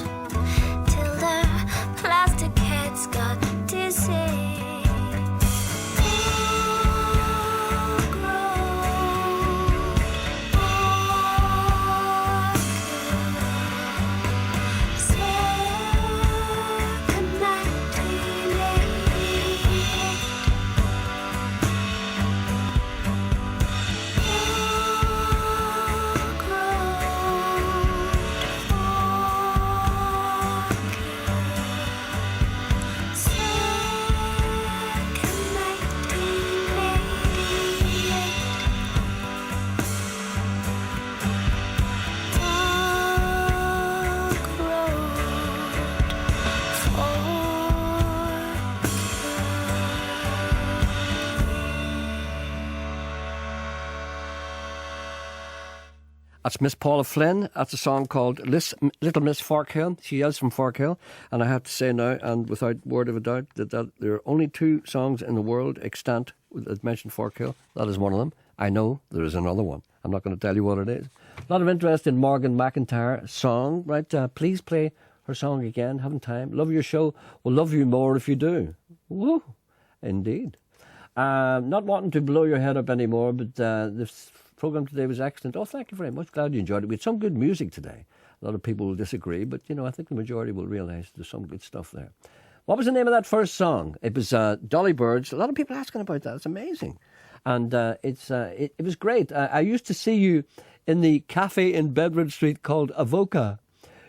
till their plastic heads got dizzy. That's Miss Paula Flynn. That's a song called Little Miss Forkhill. She is from Forkhill. And I have to say now, and without word of a doubt, that there are only 2 songs in the world extant that mention Forkhill. That is one of them. I know there is another one. I'm not going to tell you what it is. A lot of interest in Morgan McIntyre's song, right? Please play her song again. Haven't time. Love your show. We'll love you more if you do. Woo! Indeed. Not wanting to blow your head up anymore, but this programme today was excellent. Oh, thank you very much. Glad you enjoyed it. We had some good music today. A lot of people will disagree, but, I think the majority will realise there's some good stuff there. What was the name of that first song? It was Dolly Birds. A lot of people asking about that. It's amazing. And it was great. I used to see you in the cafe in Bedford Street called Avoca.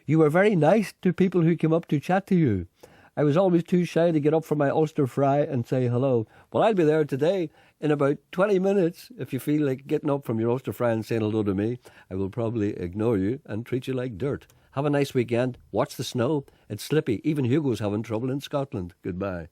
You were very nice to people who came up to chat to you. I was always too shy to get up from my oyster fry and say hello. Well, I'll be there today in about 20 minutes. If you feel like getting up from your oyster fry and saying hello to me, I will probably ignore you and treat you like dirt. Have a nice weekend. Watch the snow. It's slippy. Even Hugo's having trouble in Scotland. Goodbye.